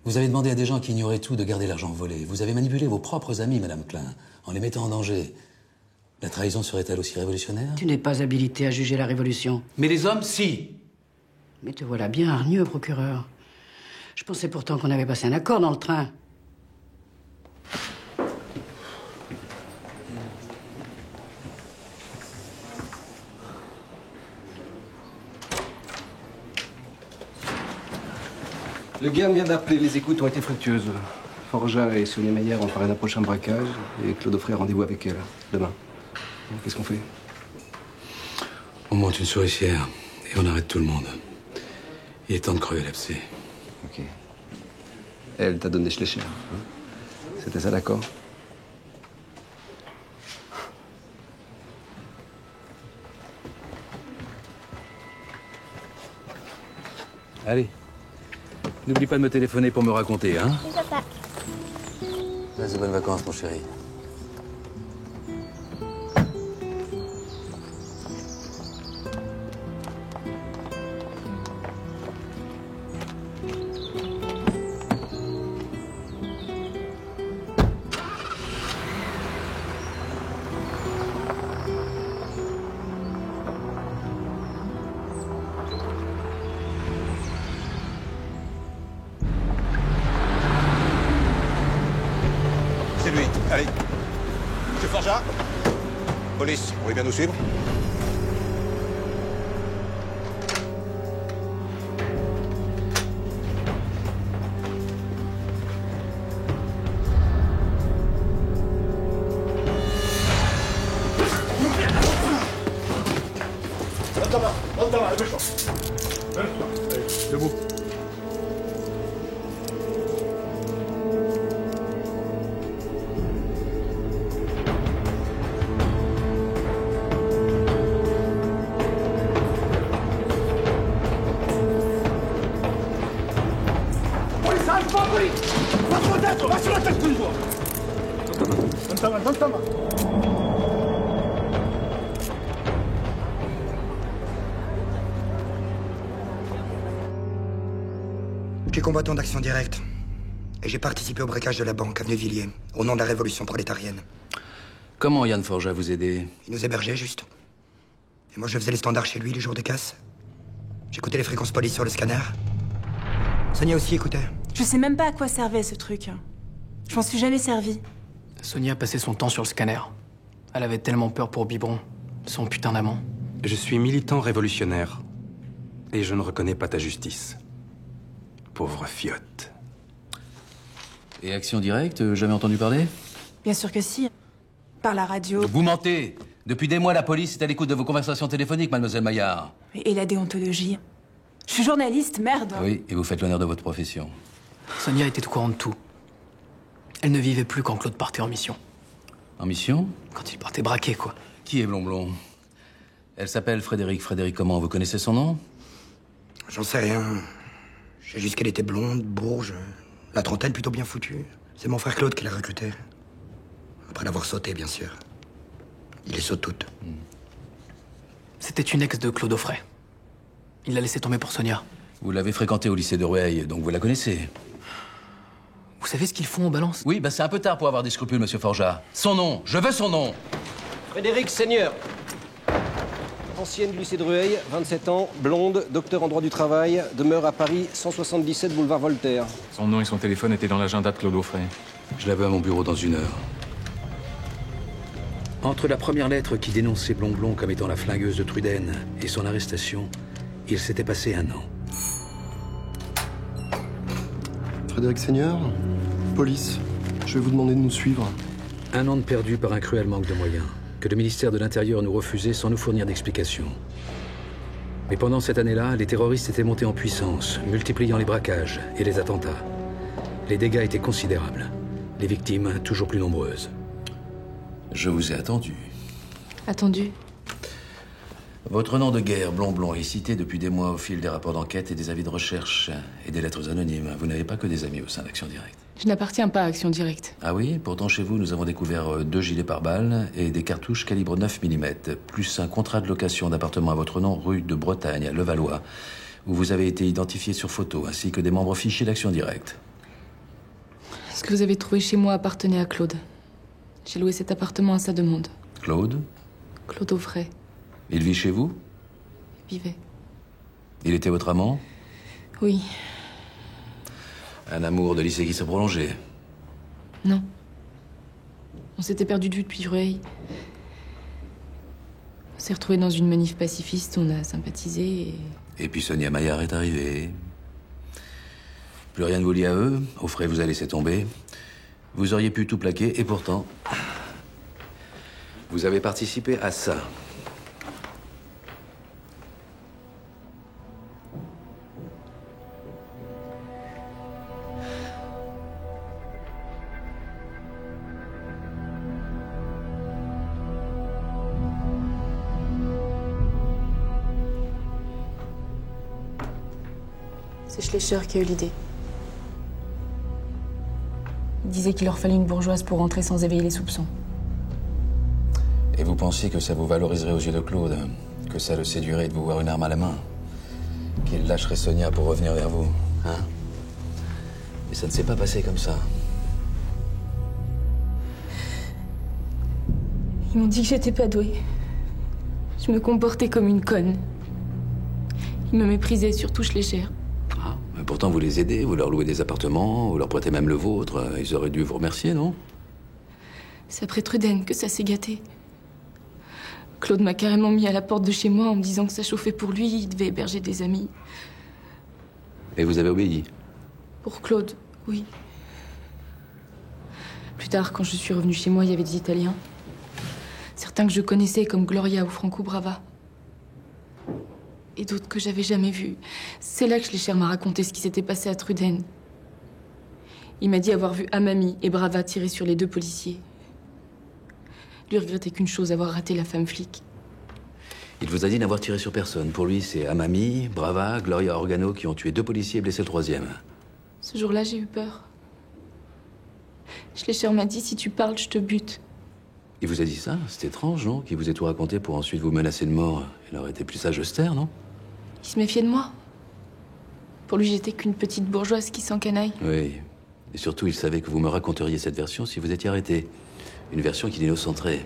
Vous avez demandé à des gens qui ignoraient tout de garder l'argent volé. Vous avez manipulé vos propres amis, Madame Klein, en les mettant en danger. La trahison serait-elle aussi révolutionnaire? Tu n'es pas habilité à juger la révolution. Mais les hommes, si! Mais te voilà bien hargneux, procureur. Je pensais pourtant qu'on avait passé un accord dans le train. Le GAM vient d'appeler. Les écoutes ont été fructueuses. Forja et Sonia Maillard ont parlé d'un prochain braquage et Claude Offray a rendez-vous avec elle demain. Qu'est-ce qu'on fait? On monte une souricière et on arrête tout le monde. Il est temps de crever l'abcès. Ok. Elle t'a donné Schleicher. Hein? C'était ça, d'accord? Allez. N'oublie pas de me téléphoner pour me raconter, hein? Oui, papa. Passe de bonnes vacances, mon chéri. C'est lui. Allez. Monsieur Forja. Police, vous voulez bien nous suivre? Donne ta main, lève-toi. Lève-toi. Allez, debout. Police, arrête-toi, police! Va sur la tête, va sur la tête, tous les jours! Donne ta main, donne ta main. Je suis combattant d'Action Directe. Et j'ai participé au braquage de la banque, avenue Villiers, au nom de la révolution prolétarienne. Comment Yann Forja vous aidé? Il nous hébergeait, juste. Et moi, je faisais les standards chez lui, les jours de casse. J'écoutais les fréquences police sur le scanner. Sonia aussi écoutait. Je sais même pas à quoi servait ce truc. Je m'en suis jamais servi. Sonia passait son temps sur le scanner. Elle avait tellement peur pour Biberon, son putain d'amant. Je suis militant révolutionnaire. Et je ne reconnais pas ta justice. Pauvre fiotte. Et Action Directe, jamais entendu parler? Bien sûr que si. Par la radio. Vous mentez! Depuis des mois, la police est à l'écoute de vos conversations téléphoniques, mademoiselle Maillard. Et la déontologie. Je suis journaliste, merde. Oui, et vous faites l'honneur de votre profession. Sonia était au courant de tout. Elle ne vivait plus quand Claude partait en mission. En mission? Quand il partait braquer, quoi. Qui est Blonblon? Elle s'appelle Frédéric. Frédéric comment? Vous connaissez son nom? J'en sais rien. Je sais juste qu'elle était blonde, bourge, la trentaine plutôt bien foutue. C'est mon frère Claude qui l'a recrutée. Après l'avoir sauté, bien sûr. Il les saute toutes. C'était une ex de Claude Offray. Il l'a laissé tomber pour Sonia. Vous l'avez fréquentée au lycée de Rueil, donc vous la connaissez. Vous savez ce qu'ils font en balance? Oui, bah c'est un peu tard pour avoir des scrupules, monsieur Forja. Son nom, je veux son nom. Frédéric Seigneur. Ancienne du lycée de Rueil, 27 ans, blonde, docteur en droit du travail, demeure à Paris, 177 boulevard Voltaire. Son nom et son téléphone étaient dans l'agenda de Claude Offray. Je l'avais à mon bureau dans 1 heure. Entre la première lettre qui dénonçait Blonblon comme étant la flingueuse de Truden et son arrestation, il s'était passé 1 an. Frédéric Seigneur, police, je vais vous demander de nous suivre. 1 an de perdu par un cruel manque de moyens, que le ministère de l'Intérieur nous refusait sans nous fournir d'explications. Mais pendant cette année-là, les terroristes étaient montés en puissance, multipliant les braquages et les attentats. Les dégâts étaient considérables, les victimes toujours plus nombreuses. Je vous ai attendu. Attendu. Votre nom de guerre, Blond, est cité depuis des mois au fil des rapports d'enquête et des avis de recherche et des lettres anonymes. Vous n'avez pas que des amis au sein d'Action Directe. Je n'appartiens pas à Action Directe. Ah oui? Pourtant, chez vous, nous avons découvert 2 gilets pare-balles et des cartouches calibre 9 mm, plus un contrat de location d'appartement à votre nom, rue de Bretagne, à Levallois, où vous avez été identifié sur photo, ainsi que des membres fichés d'Action Directe. Ce que vous avez trouvé chez moi appartenait à Claude. J'ai loué cet appartement à sa demande. Claude? Claude Offray. Il vit chez vous? Il vivait. Il était votre amant? Oui. Un amour de lycée qui s'est prolongé? Non. On s'était perdu de vue depuis Rueil. On s'est retrouvés dans une manif pacifiste, on a sympathisé Et puis Sonia Maillard est arrivée. Plus rien ne vous lie à eux. Offray vous a laissé tomber. Vous auriez pu tout plaquer, et pourtant... vous avez participé à ça. C'est Schleicher qui a eu l'idée. Il disait qu'il leur fallait une bourgeoise pour rentrer sans éveiller les soupçons. Et vous pensiez que ça vous valoriserait aux yeux de Claude? Que ça le séduirait de vous voir une arme à la main? Qu'il lâcherait Sonia pour revenir vers vous, hein? Mais ça ne s'est pas passé comme ça. Ils m'ont dit que j'étais pas douée. Je me comportais comme une conne. Ils me méprisaient, surtout Schleicher. Ah, mais pourtant vous les aidez, vous leur louez des appartements, vous leur prêtez même le vôtre. Ils auraient dû vous remercier, non? C'est après Truden que ça s'est gâté. Claude m'a carrément mis à la porte de chez moi en me disant que ça chauffait pour lui, il devait héberger des amis. Et vous avez obéi? Pour Claude, oui. Plus tard, quand je suis revenue chez moi, il y avait des Italiens. Certains que je connaissais, comme Gloria ou Franco Brava. Et d'autres que j'avais jamais vus. C'est là que Schleicher m'a raconté ce qui s'était passé à Truden. Il m'a dit avoir vu Amami et Brava tirer sur les 2 policiers. Lui regrettait qu'une chose, avoir raté la femme flic. Il vous a dit n'avoir tiré sur personne. Pour lui, c'est Amami, Brava, Gloria Organo qui ont tué 2 policiers et blessé le 3e. Ce jour-là, j'ai eu peur. Schleicher m'a dit, si tu parles, je te bute. Il vous a dit ça? C'est étrange, non? Qu'il vous ait tout raconté pour ensuite vous menacer de mort. Il aurait été plus sage de se taire, non? Il se méfiait de moi. Pour lui, j'étais qu'une petite bourgeoise qui s'encanaille. Oui. Et surtout, il savait que vous me raconteriez cette version si vous étiez arrêté. Une version qui l'innocenterait.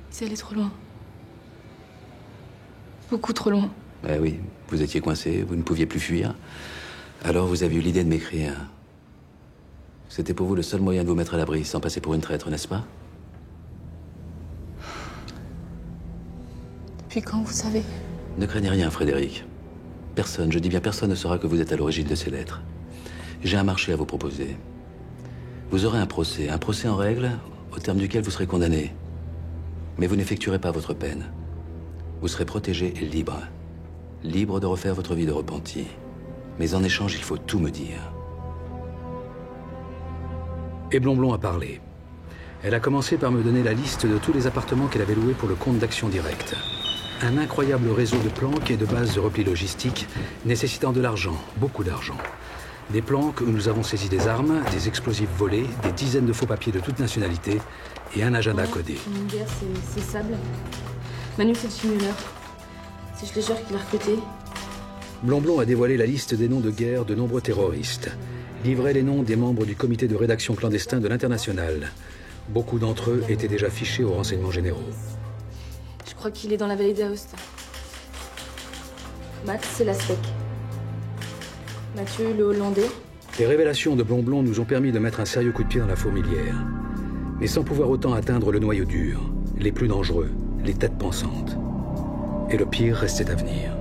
C'est allé trop loin. Beaucoup trop loin. Eh oui, vous étiez coincé, vous ne pouviez plus fuir. Alors vous avez eu l'idée de m'écrire. C'était pour vous le seul moyen de vous mettre à l'abri, sans passer pour une traître, n'est-ce pas? Depuis quand, vous savez? Ne craignez rien, Frédéric. Personne, je dis bien personne, ne saura que vous êtes à l'origine de ces lettres. J'ai un marché à vous proposer. Vous aurez un procès en règle, au terme duquel vous serez condamné. Mais vous n'effectuerez pas votre peine. Vous serez protégé et libre. Libre de refaire votre vie de repenti. Mais en échange, il faut tout me dire. Et Blond a parlé. Elle a commencé par me donner la liste de tous les appartements qu'elle avait loués pour le compte d'Action Directe. Un incroyable réseau de planques et de bases de repli logistique nécessitant de l'argent, beaucoup d'argent. Des planques où nous avons saisi des armes, des explosifs volés, des dizaines de faux papiers de toute nationalité et un agenda codé. Munger, c'est Sable. Manu, c'est Schmuller. C'est Schleicher qui l'a recruté. Blond a dévoilé la liste des noms de guerre de nombreux terroristes. Livrait les noms des membres du comité de rédaction clandestin de l'Internationale. Beaucoup d'entre eux étaient déjà fichés aux renseignements généraux. Je crois qu'il est dans la vallée d'Aoste. Max, c'est la SPEC. Mathieu, le Hollandais. Les révélations de Blond nous ont permis de mettre un sérieux coup de pied dans la fourmilière. Mais sans pouvoir autant atteindre le noyau dur, les plus dangereux, les têtes pensantes. Et le pire restait à venir.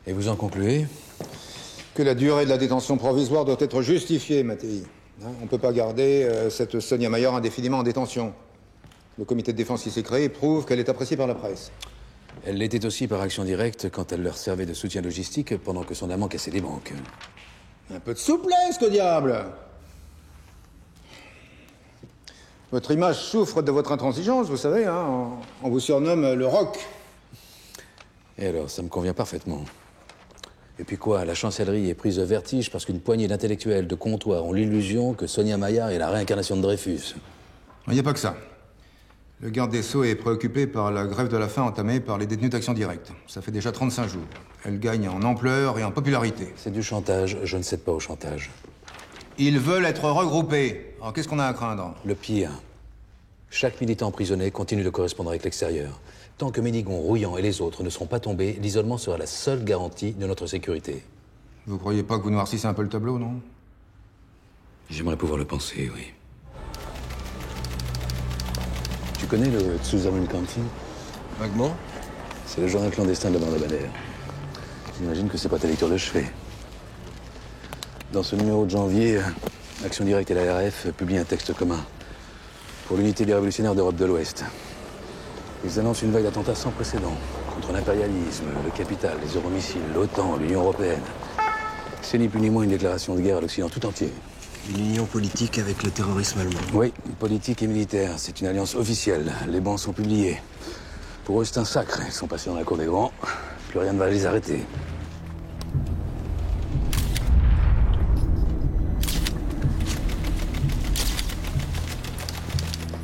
Et vous en concluez? Que la durée de la détention provisoire doit être justifiée, Mattei. On ne peut pas garder cette Sonia Maillard indéfiniment en détention. Le comité de défense qui s'est créé prouve qu'elle est appréciée par la presse. Elle l'était aussi par action directe quand elle leur servait de soutien logistique pendant que son amant cassait des banques. Un peu de souplesse, que diable! Votre image souffre de votre intransigeance, vous savez, hein. On vous surnomme le Roc. Et alors, ça me convient parfaitement. Et puis quoi, la chancellerie est prise de vertige parce qu'une poignée d'intellectuels de comptoir ont l'illusion que Sonia Maillard est la réincarnation de Dreyfus. Il n'y a pas que ça. Le garde des Sceaux est préoccupé par la grève de la faim entamée par les détenus d'Action Directe. Ça fait déjà 35 jours. Elle gagne en ampleur et en popularité. C'est du chantage, je ne cède pas au chantage. Ils veulent être regroupés. Alors qu'est-ce qu'on a à craindre? Le pire. Chaque militant emprisonné continue de correspondre avec l'extérieur. Tant que Ménigon, Rouillant et les autres ne seront pas tombés, l'isolement sera la seule garantie de notre sécurité. Vous croyez pas que vous noircissez un peu le tableau, non? J'aimerais pouvoir le penser, oui. Tu connais le Zusammen County? Vaguement. C'est le journal clandestin de la bande de Bader. J'imagine que c'est pas ta lecture de chevet. Dans ce numéro de janvier, Action Directe et l'ARF publient un texte commun pour l'unité des révolutionnaires d'Europe de l'Ouest. Ils annoncent une vague d'attentats sans précédent contre l'impérialisme, le capital, les euromissiles, l'OTAN, l'Union européenne. C'est ni plus ni moins une déclaration de guerre à l'Occident tout entier. Une union politique avec le terrorisme allemand. Oui, politique et militaire. C'est une alliance officielle. Les bancs sont publiés. Pour eux, c'est un sacre. Ils sont passés dans la cour des grands. Plus rien ne va les arrêter.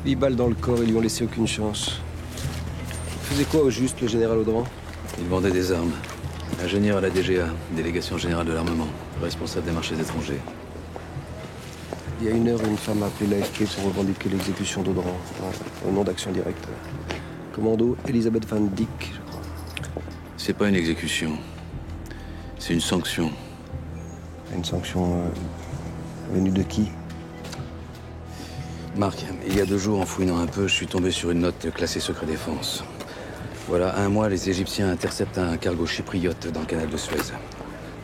Huit balles dans le corps, ils lui ont laissé aucune chance. Il faisait quoi au juste, le général Audran? Il vendait des armes. Ingénieur à la DGA, délégation générale de l'armement, responsable des marchés étrangers. Il y a une heure, une femme a appelé l'AFP pour revendiquer l'exécution d'Audran, au nom d'Action Directe. Commando Elisabeth Van Dyck, je crois. C'est pas une exécution. C'est une sanction. Une sanction venue de qui? Marc, il y a 2 jours, en fouinant un peu, je suis tombé sur une note classée secret défense. Voilà 1 mois, les Égyptiens interceptent un cargo chypriote dans le canal de Suez.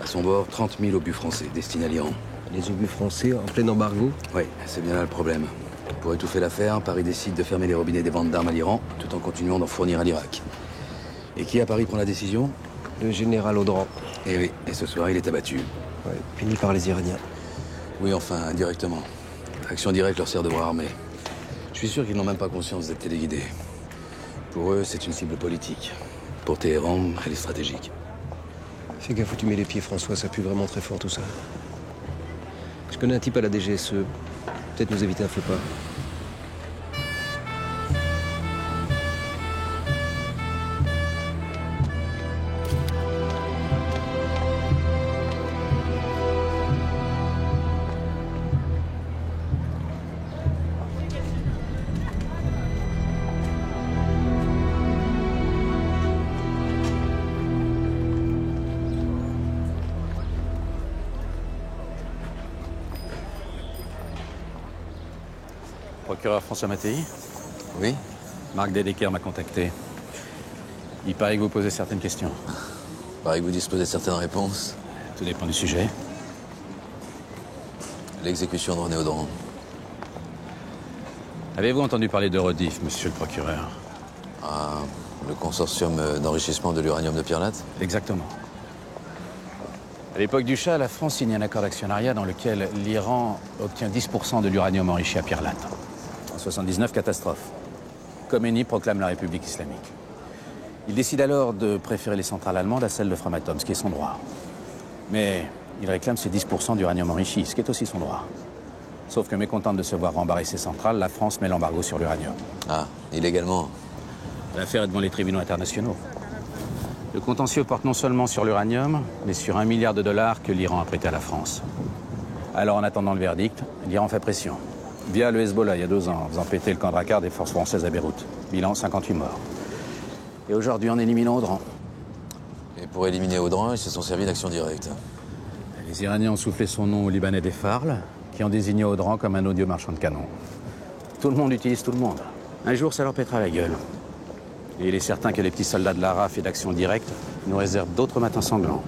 À son bord, 30 000 obus français destinés à l'Iran. Les obus français en plein embargo? Oui, c'est bien là le problème. Pour étouffer l'affaire, Paris décide de fermer les robinets des ventes d'armes à l'Iran, tout en continuant d'en fournir à l'Irak. Et qui à Paris prend la décision? Le général Audran. Eh oui, et ce soir, il est abattu. Ouais, puni par les Iraniens. Oui, enfin, indirectement. Action Directe leur sert de bras armés. Je suis sûr qu'ils n'ont même pas conscience d'être téléguidés. Pour eux, c'est une cible politique. Pour Téhéran, elle est stratégique. Fais gaffe où tu mets les pieds, François, ça pue vraiment très fort tout ça. Je connais un type à la DGSE. Peut-être nous éviter un faux pas. Procureur François Mattei? Oui. Marc Dedecker m'a contacté. Il paraît que vous posez certaines questions. Il paraît que vous disposez de certaines réponses. Tout dépend du sujet. L'exécution de René Audran. Avez-vous entendu parler de Rodif, monsieur le procureur? Ah, le consortium d'enrichissement de l'uranium de Pierre Latte? Exactement. À l'époque du Shah, la France signe un accord d'actionnariat dans lequel l'Iran obtient 10% de l'uranium enrichi à Pierre Latte. En 79, catastrophe. Khomeini proclame la République islamique. Il décide alors de préférer les centrales allemandes à celles de Framatome, ce qui est son droit. Mais il réclame ses 10% d'uranium enrichi, ce qui est aussi son droit. Sauf que mécontente de se voir rembarrer ses centrales, la France met l'embargo sur l'uranium. Ah, illégalement. L'affaire est devant les tribunaux internationaux. Le contentieux porte non seulement sur l'uranium, mais sur $1 milliard que l'Iran a prêté à la France. Alors, en attendant le verdict, l'Iran fait pression. Via le Hezbollah, il y a 2 ans, en faisant péter le camp Drakkar des forces françaises à Beyrouth. Bilan, 58 morts. Et aujourd'hui, en éliminant Audran. Et pour éliminer Audran, ils se sont servis d'Action Directe. Les Iraniens ont soufflé son nom aux Libanais des Farl, qui ont désigné Audran comme un odieux marchand de canons. Tout le monde utilise tout le monde. Un jour, ça leur pètera la gueule. Et il est certain que les petits soldats de la RAF et d'Action Directe nous réservent d'autres matins sanglants.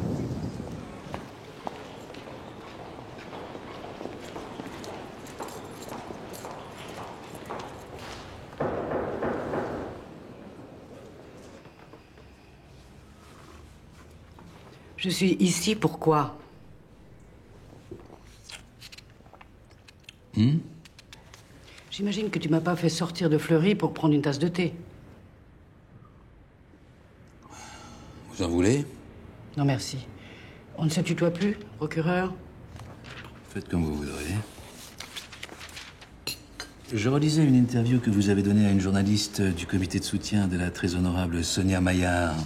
Je suis ici pourquoi? J'imagine que tu m'as pas fait sortir de Fleury pour prendre une tasse de thé. Vous en voulez? Non, merci. On ne se tutoie plus, procureur? Faites comme vous voudrez. Je relisais une interview que vous avez donnée à une journaliste du comité de soutien de la très honorable Sonia Maillard.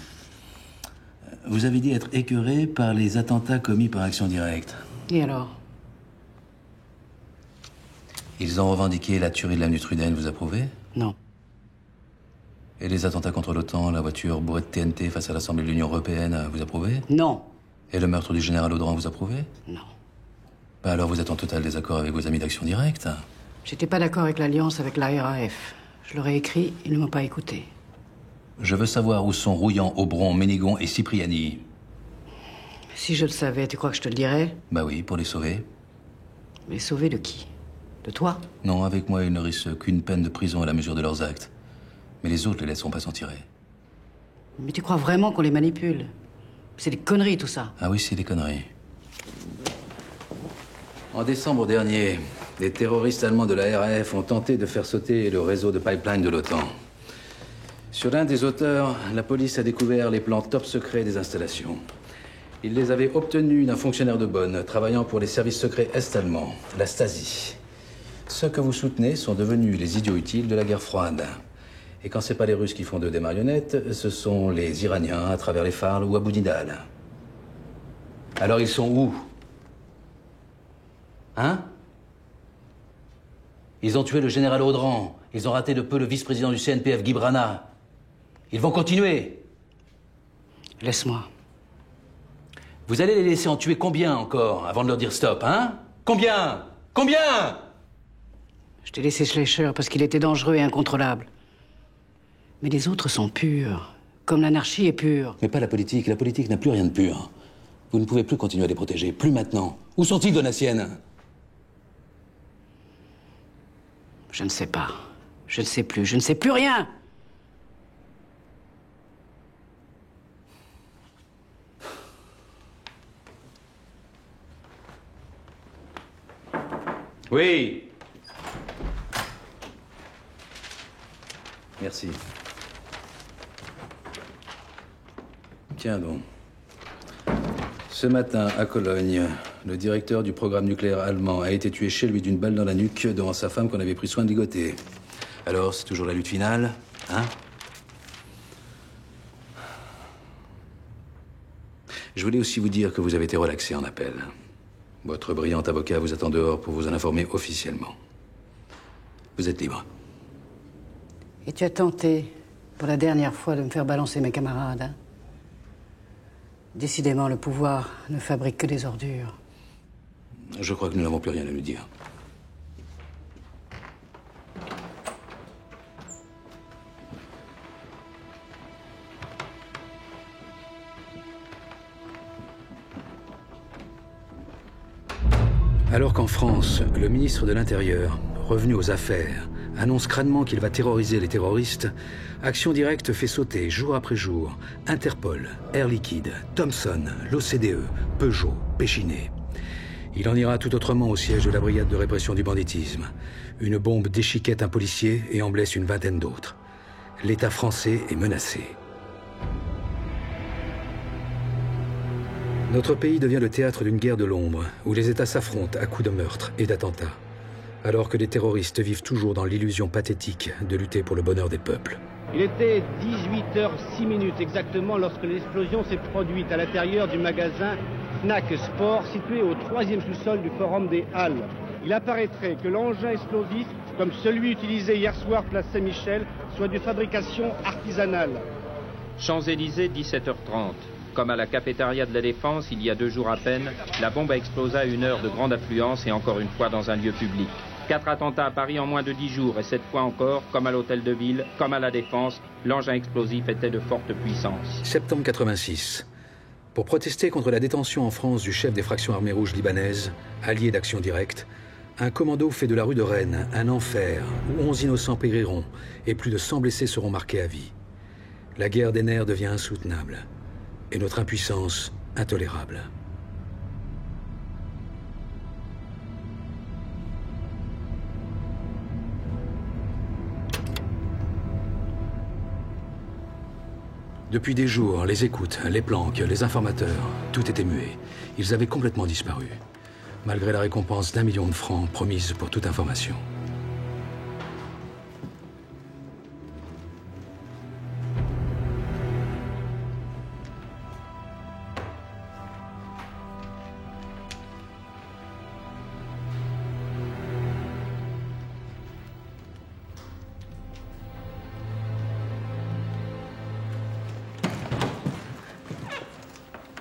Vous avez dit être écœuré par les attentats commis par Action Directe. Et alors? Ils ont revendiqué la tuerie de l'avenue Truden, vous approuvez? Non. Et les attentats contre l'OTAN, la voiture bourrée de TNT face à l'Assemblée de l'Union Européenne, vous approuvez? Non. Et le meurtre du général Audran, vous approuvez? Non. Bah alors vous êtes en total désaccord avec vos amis d'Action Directe? J'étais pas d'accord avec l'alliance avec la RAF. Je leur ai écrit, ils ne m'ont pas écouté. Je veux savoir où sont Rouillant, Aubron, Ménégon et Cipriani. Si je le savais, tu crois que je te le dirais? Bah oui, pour les sauver. Mais sauver de qui? De toi? Non, avec moi, ils ne risquent qu'une peine de prison à la mesure de leurs actes. Mais les autres les laisseront pas s'en tirer. Mais tu crois vraiment qu'on les manipule? C'est des conneries, tout ça. Ah oui, c'est des conneries. En décembre dernier, des terroristes allemands de la RAF ont tenté de faire sauter le réseau de pipeline de l'OTAN. Sur l'un des auteurs, la police a découvert les plans top secrets des installations. Ils les avaient obtenus d'un fonctionnaire de Bonn, travaillant pour les services secrets est-allemands, la Stasi. Ceux que vous soutenez sont devenus les idiots utiles de la guerre froide. Et quand c'est pas les Russes qui font d'eux des marionnettes, ce sont les Iraniens à travers les Farles ou Abu Nidal. Alors ils sont où? Hein? Ils ont tué le général Audran. Ils ont raté de peu le vice-président du CNPF, Guy Brana. Ils vont continuer. Laisse-moi. Vous allez les laisser en tuer combien encore avant de leur dire stop, hein? Combien? Combien? Je t'ai laissé Schleicher parce qu'il était dangereux et incontrôlable. Mais les autres sont purs, comme l'anarchie est pure. Mais pas la politique. La politique n'a plus rien de pur. Vous ne pouvez plus continuer à les protéger. Plus maintenant. Où sont-ils, Donatienne? Je ne sais pas. Je ne sais plus. Je ne sais plus rien. Oui. Merci. Tiens donc. Ce matin, à Cologne, le directeur du programme nucléaire allemand a été tué chez lui d'une balle dans la nuque devant sa femme qu'on avait pris soin de ligoter. Alors, c'est toujours la lutte finale, hein? Je voulais aussi vous dire que vous avez été relaxé en appel. Votre brillant avocat vous attend dehors pour vous en informer officiellement. Vous êtes libre. Et tu as tenté, pour la dernière fois, de me faire balancer mes camarades, hein? Décidément, le pouvoir ne fabrique que des ordures. Je crois que nous n'avons plus rien à lui dire. Alors qu'en France, le ministre de l'Intérieur, revenu aux affaires, annonce crânement qu'il va terroriser les terroristes, Action Directe fait sauter jour après jour Interpol, Air Liquide, Thomson, l'OCDE, Peugeot, Péchinet. Il en ira tout autrement au siège de la brigade de répression du banditisme. Une bombe déchiquette un policier et en blesse une vingtaine d'autres. L'État français est menacé. Notre pays devient le théâtre d'une guerre de l'ombre, où les États s'affrontent à coups de meurtres et d'attentats, alors que les terroristes vivent toujours dans l'illusion pathétique de lutter pour le bonheur des peuples. Il était 18h06 exactement lorsque l'explosion s'est produite à l'intérieur du magasin Fnac Sport situé au 3e sous-sol du Forum des Halles. Il apparaîtrait que l'engin explosif, comme celui utilisé hier soir place Saint-Michel, soit de fabrication artisanale. Champs-Élysées, 17h30. Comme à la cafétéria de la Défense, il y a 2 jours à peine, la bombe a explosé à une heure de grande affluence et encore une fois dans un lieu public. 4 attentats à Paris en moins de 10 jours et cette fois encore, comme à l'hôtel de ville, comme à la Défense, l'engin explosif était de forte puissance. Septembre 86. Pour protester contre la détention en France du chef des fractions armées rouges libanaises, allié d'Action Directe, un commando fait de la rue de Rennes un enfer où 11 innocents périront et plus de 100 blessés seront marqués à vie. La guerre des nerfs devient insoutenable et notre impuissance intolérable. Depuis des jours, les écoutes, les planques, les informateurs, tout était muet. Ils avaient complètement disparu, malgré la récompense d'1 million de francs promise pour toute information.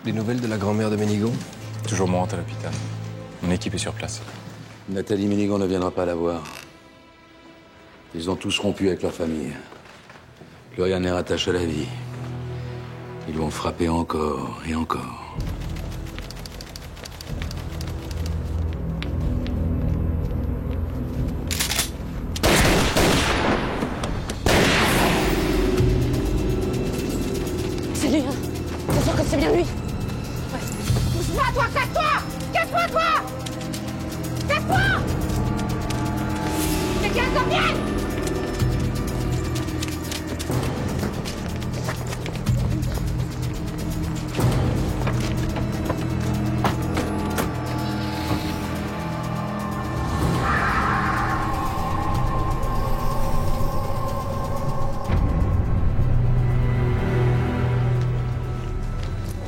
Les nouvelles de la grand-mère de Ménigon? Toujours mourante à l'hôpital. Mon équipe est sur place. Nathalie Ménigon ne viendra pas la voir. Ils ont tous rompu avec leur famille. Plus rien n'est rattaché à la vie. Ils vont frapper encore et encore. C'est lui, hein? T'es sûr que c'est bien lui? Bouge pas, toi! Casse-toi! Casse-toi, toi! Casse-toi! Quelqu'un s'en vient!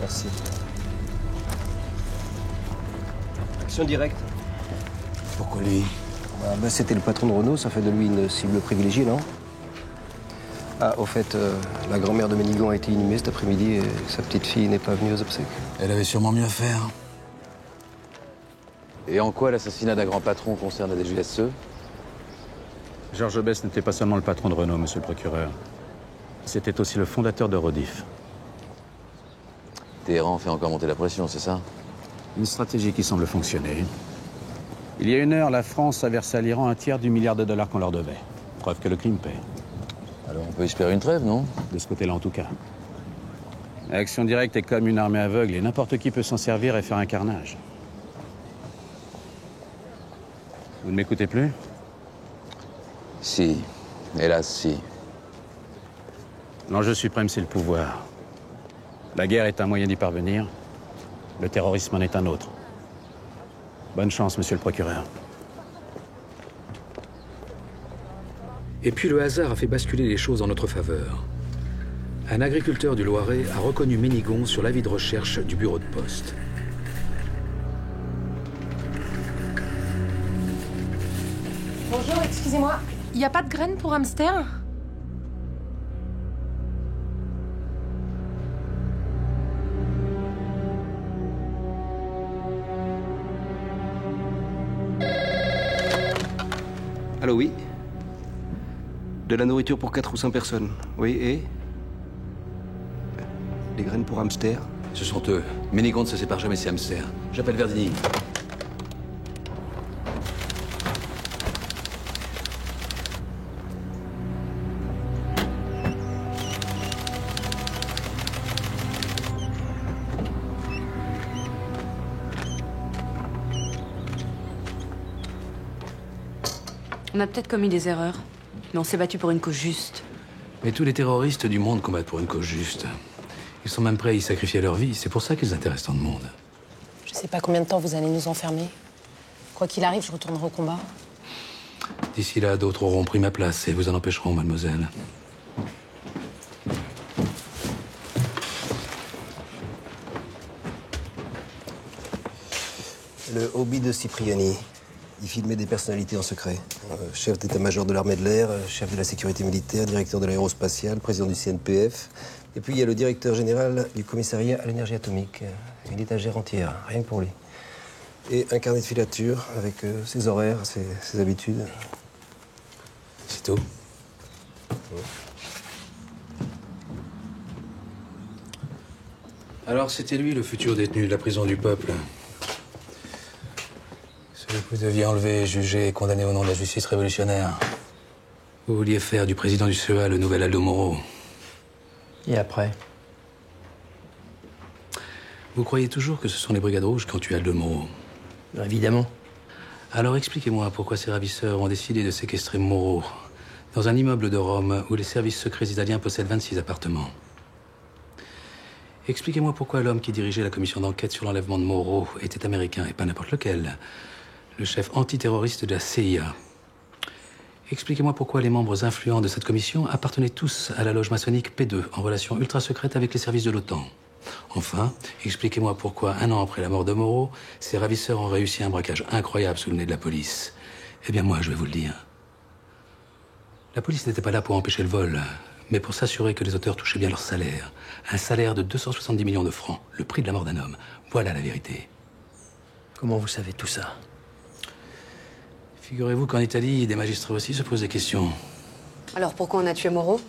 Merci. Action directe. Pourquoi lui? C'était le patron de Renault, ça fait de lui une cible privilégiée, non? Ah, au fait, la grand-mère de Ménigon a été inhumée cet après-midi et sa petite fille n'est pas venue aux obsèques. Elle avait sûrement mieux à faire. Et en quoi l'assassinat d'un grand patron concerne la DGSE? Georges Besse n'était pas seulement le patron de Renault, monsieur le procureur. C'était aussi le fondateur de Rodif. Téhéran fait encore monter la pression, c'est ça? Une stratégie qui semble fonctionner. Il y a 1 heure, la France a versé à l'Iran 1/3 du milliard de dollars qu'on leur devait. Preuve que le crime paie. Alors on peut espérer une trêve, non? De ce côté-là, en tout cas. L'action directe est comme une armée aveugle et n'importe qui peut s'en servir et faire un carnage. Vous ne m'écoutez plus? Si. Hélas, si. L'enjeu suprême, c'est le pouvoir. La guerre est un moyen d'y parvenir. Le terrorisme en est un autre. Bonne chance, monsieur le procureur. Et puis le hasard a fait basculer les choses en notre faveur. Un agriculteur du Loiret a reconnu Ménigon sur l'avis de recherche du bureau de poste. Bonjour, excusez-moi. Il n'y a pas de graines pour hamster? Allô, oui? De la nourriture pour 4 ou 5 personnes. Oui, et? Les graines pour hamster? Ce sont eux. Ménigon ne se sépare jamais de ses hamsters. J'appelle Verdini. On a peut-être commis des erreurs, mais on s'est battu pour une cause juste. Mais tous les terroristes du monde combattent pour une cause juste. Ils sont même prêts à y sacrifier leur vie. C'est pour ça qu'ils intéressent tant de monde. Je sais pas combien de temps vous allez nous enfermer. Quoi qu'il arrive, je retournerai au combat. D'ici là, d'autres auront pris ma place et vous en empêcheront, mademoiselle. Le hobby de Cipriani. Il filmait des personnalités en secret. Chef d'état-major de l'armée de l'air, chef de la sécurité militaire, directeur de l'aérospatiale, président du CNPF. Et puis il y a le directeur général du commissariat à l'énergie atomique. Une étagère entière, rien que pour lui. Et un carnet de filature avec ses horaires, ses habitudes. C'est tout. Alors c'était lui le futur détenu de la prison du peuple. Celui que vous deviez enlever, juger et condamner au nom de la justice révolutionnaire. Vous vouliez faire du président du CEA le nouvel Aldo Moro. Et après? Vous croyez toujours que ce sont les Brigades Rouges qui ont tué Aldo Moro? Évidemment. Alors expliquez-moi pourquoi ces ravisseurs ont décidé de séquestrer Moro dans un immeuble de Rome où les services secrets italiens possèdent 26 appartements. Expliquez-moi pourquoi l'homme qui dirigeait la commission d'enquête sur l'enlèvement de Moro était américain et pas n'importe lequel. Le chef antiterroriste de la CIA. Expliquez-moi pourquoi les membres influents de cette commission appartenaient tous à la loge maçonnique P2, en relation ultra secrète avec les services de l'OTAN. Enfin, expliquez-moi pourquoi, 1 an après la mort de Moro, ces ravisseurs ont réussi un braquage incroyable sous le nez de la police. Eh bien moi, je vais vous le dire. La police n'était pas là pour empêcher le vol, mais pour s'assurer que les auteurs touchaient bien leur salaire. Un salaire de 270 millions de francs, le prix de la mort d'un homme. Voilà la vérité. Comment vous savez tout ça? Figurez-vous qu'en Italie, des magistrats aussi se posent des questions. Alors pourquoi on a tué Moro?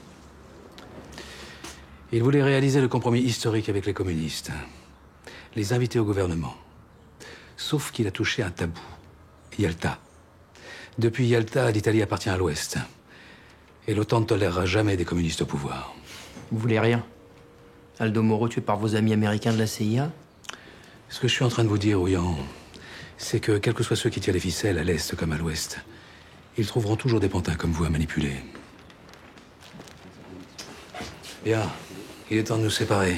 Il voulait réaliser le compromis historique avec les communistes. Les inviter au gouvernement. Sauf qu'il a touché un tabou. Yalta. Depuis Yalta, l'Italie appartient à l'Ouest. Et l'OTAN ne tolérera jamais des communistes au pouvoir. Vous voulez rien? Aldo Moro tué par vos amis américains de la CIA? Ce que je suis en train de vous dire, Ouyan, c'est que, quels que soient ceux qui tirent les ficelles, à l'Est comme à l'Ouest, ils trouveront toujours des pantins comme vous à manipuler. Bien, il est temps de nous séparer.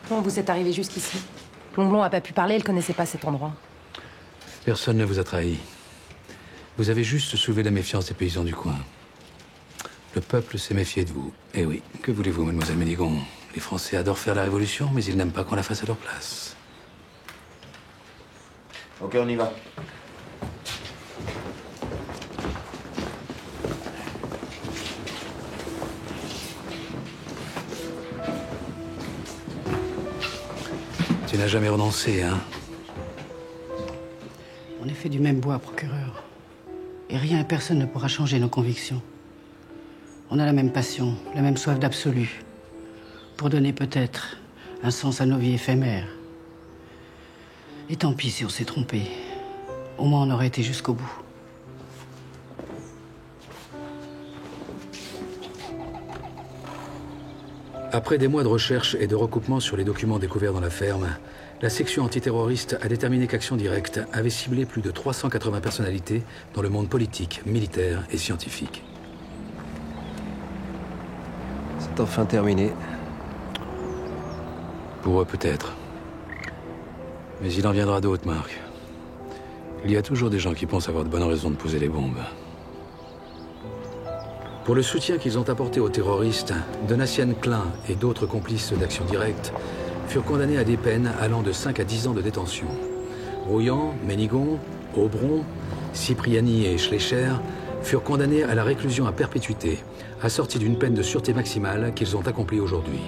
Comment vous êtes arrivé jusqu'ici? Plomblon a pas pu parler, elle connaissait pas cet endroit. Personne ne vous a trahi. Vous avez juste soulevé la méfiance des paysans du coin. Le peuple s'est méfié de vous. Eh oui, que voulez-vous, mademoiselle Ménigon? Les Français adorent faire la révolution, mais ils n'aiment pas qu'on la fasse à leur place. Ok, on y va. Tu n'as jamais renoncé, hein? On est fait du même bois, procureur. Et rien et personne ne pourra changer nos convictions. On a la même passion, la même soif d'absolu. Pour donner peut-être un sens à nos vies éphémères. Et tant pis si on s'est trompé. Au moins on aurait été jusqu'au bout. Après des mois de recherche et de recoupement sur les documents découverts dans la ferme, la section antiterroriste a déterminé qu'Action Directe avait ciblé plus de 380 personnalités dans le monde politique, militaire et scientifique. C'est enfin terminé. Pour eux, peut-être. Mais il en viendra d'autres, Marc. Il y a toujours des gens qui pensent avoir de bonnes raisons de poser les bombes. Pour le soutien qu'ils ont apporté aux terroristes, Donatien Klein et d'autres complices d'Action Directe furent condamnés à des peines allant de 5 à 10 ans de détention. Rouillant, Ménigon, Aubron, Cipriani et Schleicher furent condamnés à la réclusion à perpétuité, assortis d'une peine de sûreté maximale qu'ils ont accomplie aujourd'hui.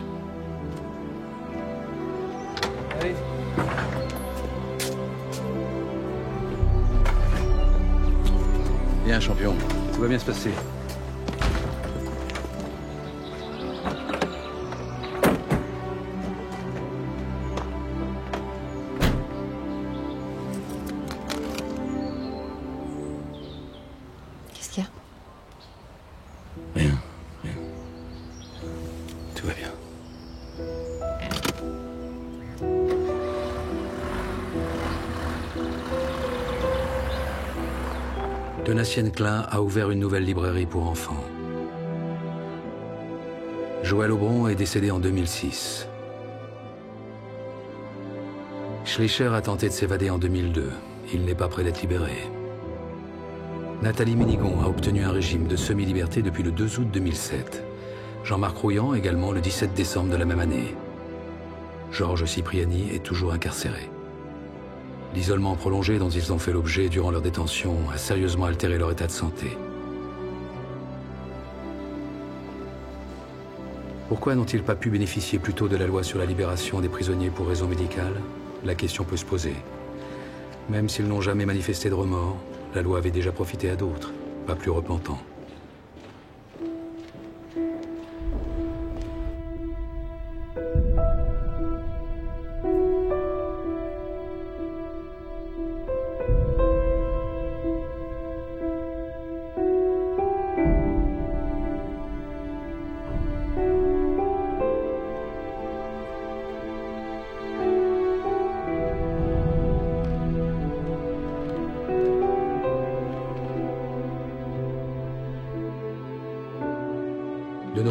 Allez. Bien, champion. Tout va bien se passer. Qu'est-ce qu'il y a? Rien, rien. Tout va bien. Donatien Klein a ouvert une nouvelle librairie pour enfants. Joël Aubron est décédé en 2006. Schleicher a tenté de s'évader en 2002. Il n'est pas prêt d'être libéré. Nathalie Ménigon a obtenu un régime de semi-liberté depuis le 2 août 2007. Jean-Marc Rouillant également le 17 décembre de la même année. Georges Cipriani est toujours incarcéré. L'isolement prolongé dont ils ont fait l'objet durant leur détention a sérieusement altéré leur état de santé. Pourquoi n'ont-ils pas pu bénéficier plus tôt de la loi sur la libération des prisonniers pour raison médicale? La question peut se poser. Même s'ils n'ont jamais manifesté de remords, la loi avait déjà profité à d'autres, pas plus repentants.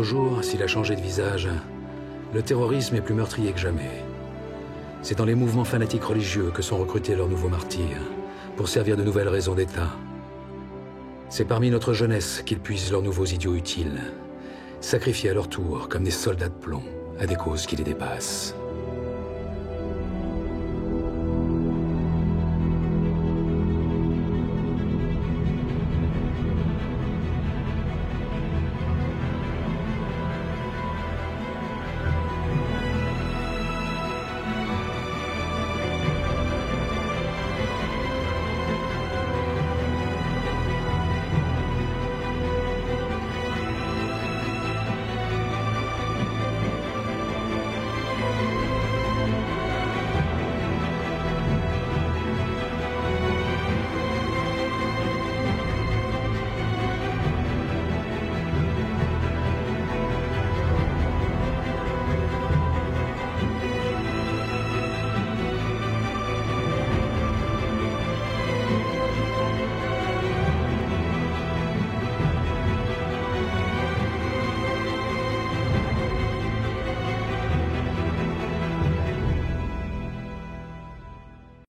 jours, s'il a changé de visage, le terrorisme est plus meurtrier que jamais. C'est dans les mouvements fanatiques religieux que sont recrutés leurs nouveaux martyrs, pour servir de nouvelles raisons d'État. C'est parmi notre jeunesse qu'ils puisent leurs nouveaux idiots utiles, sacrifiés à leur tour comme des soldats de plomb à des causes qui les dépassent.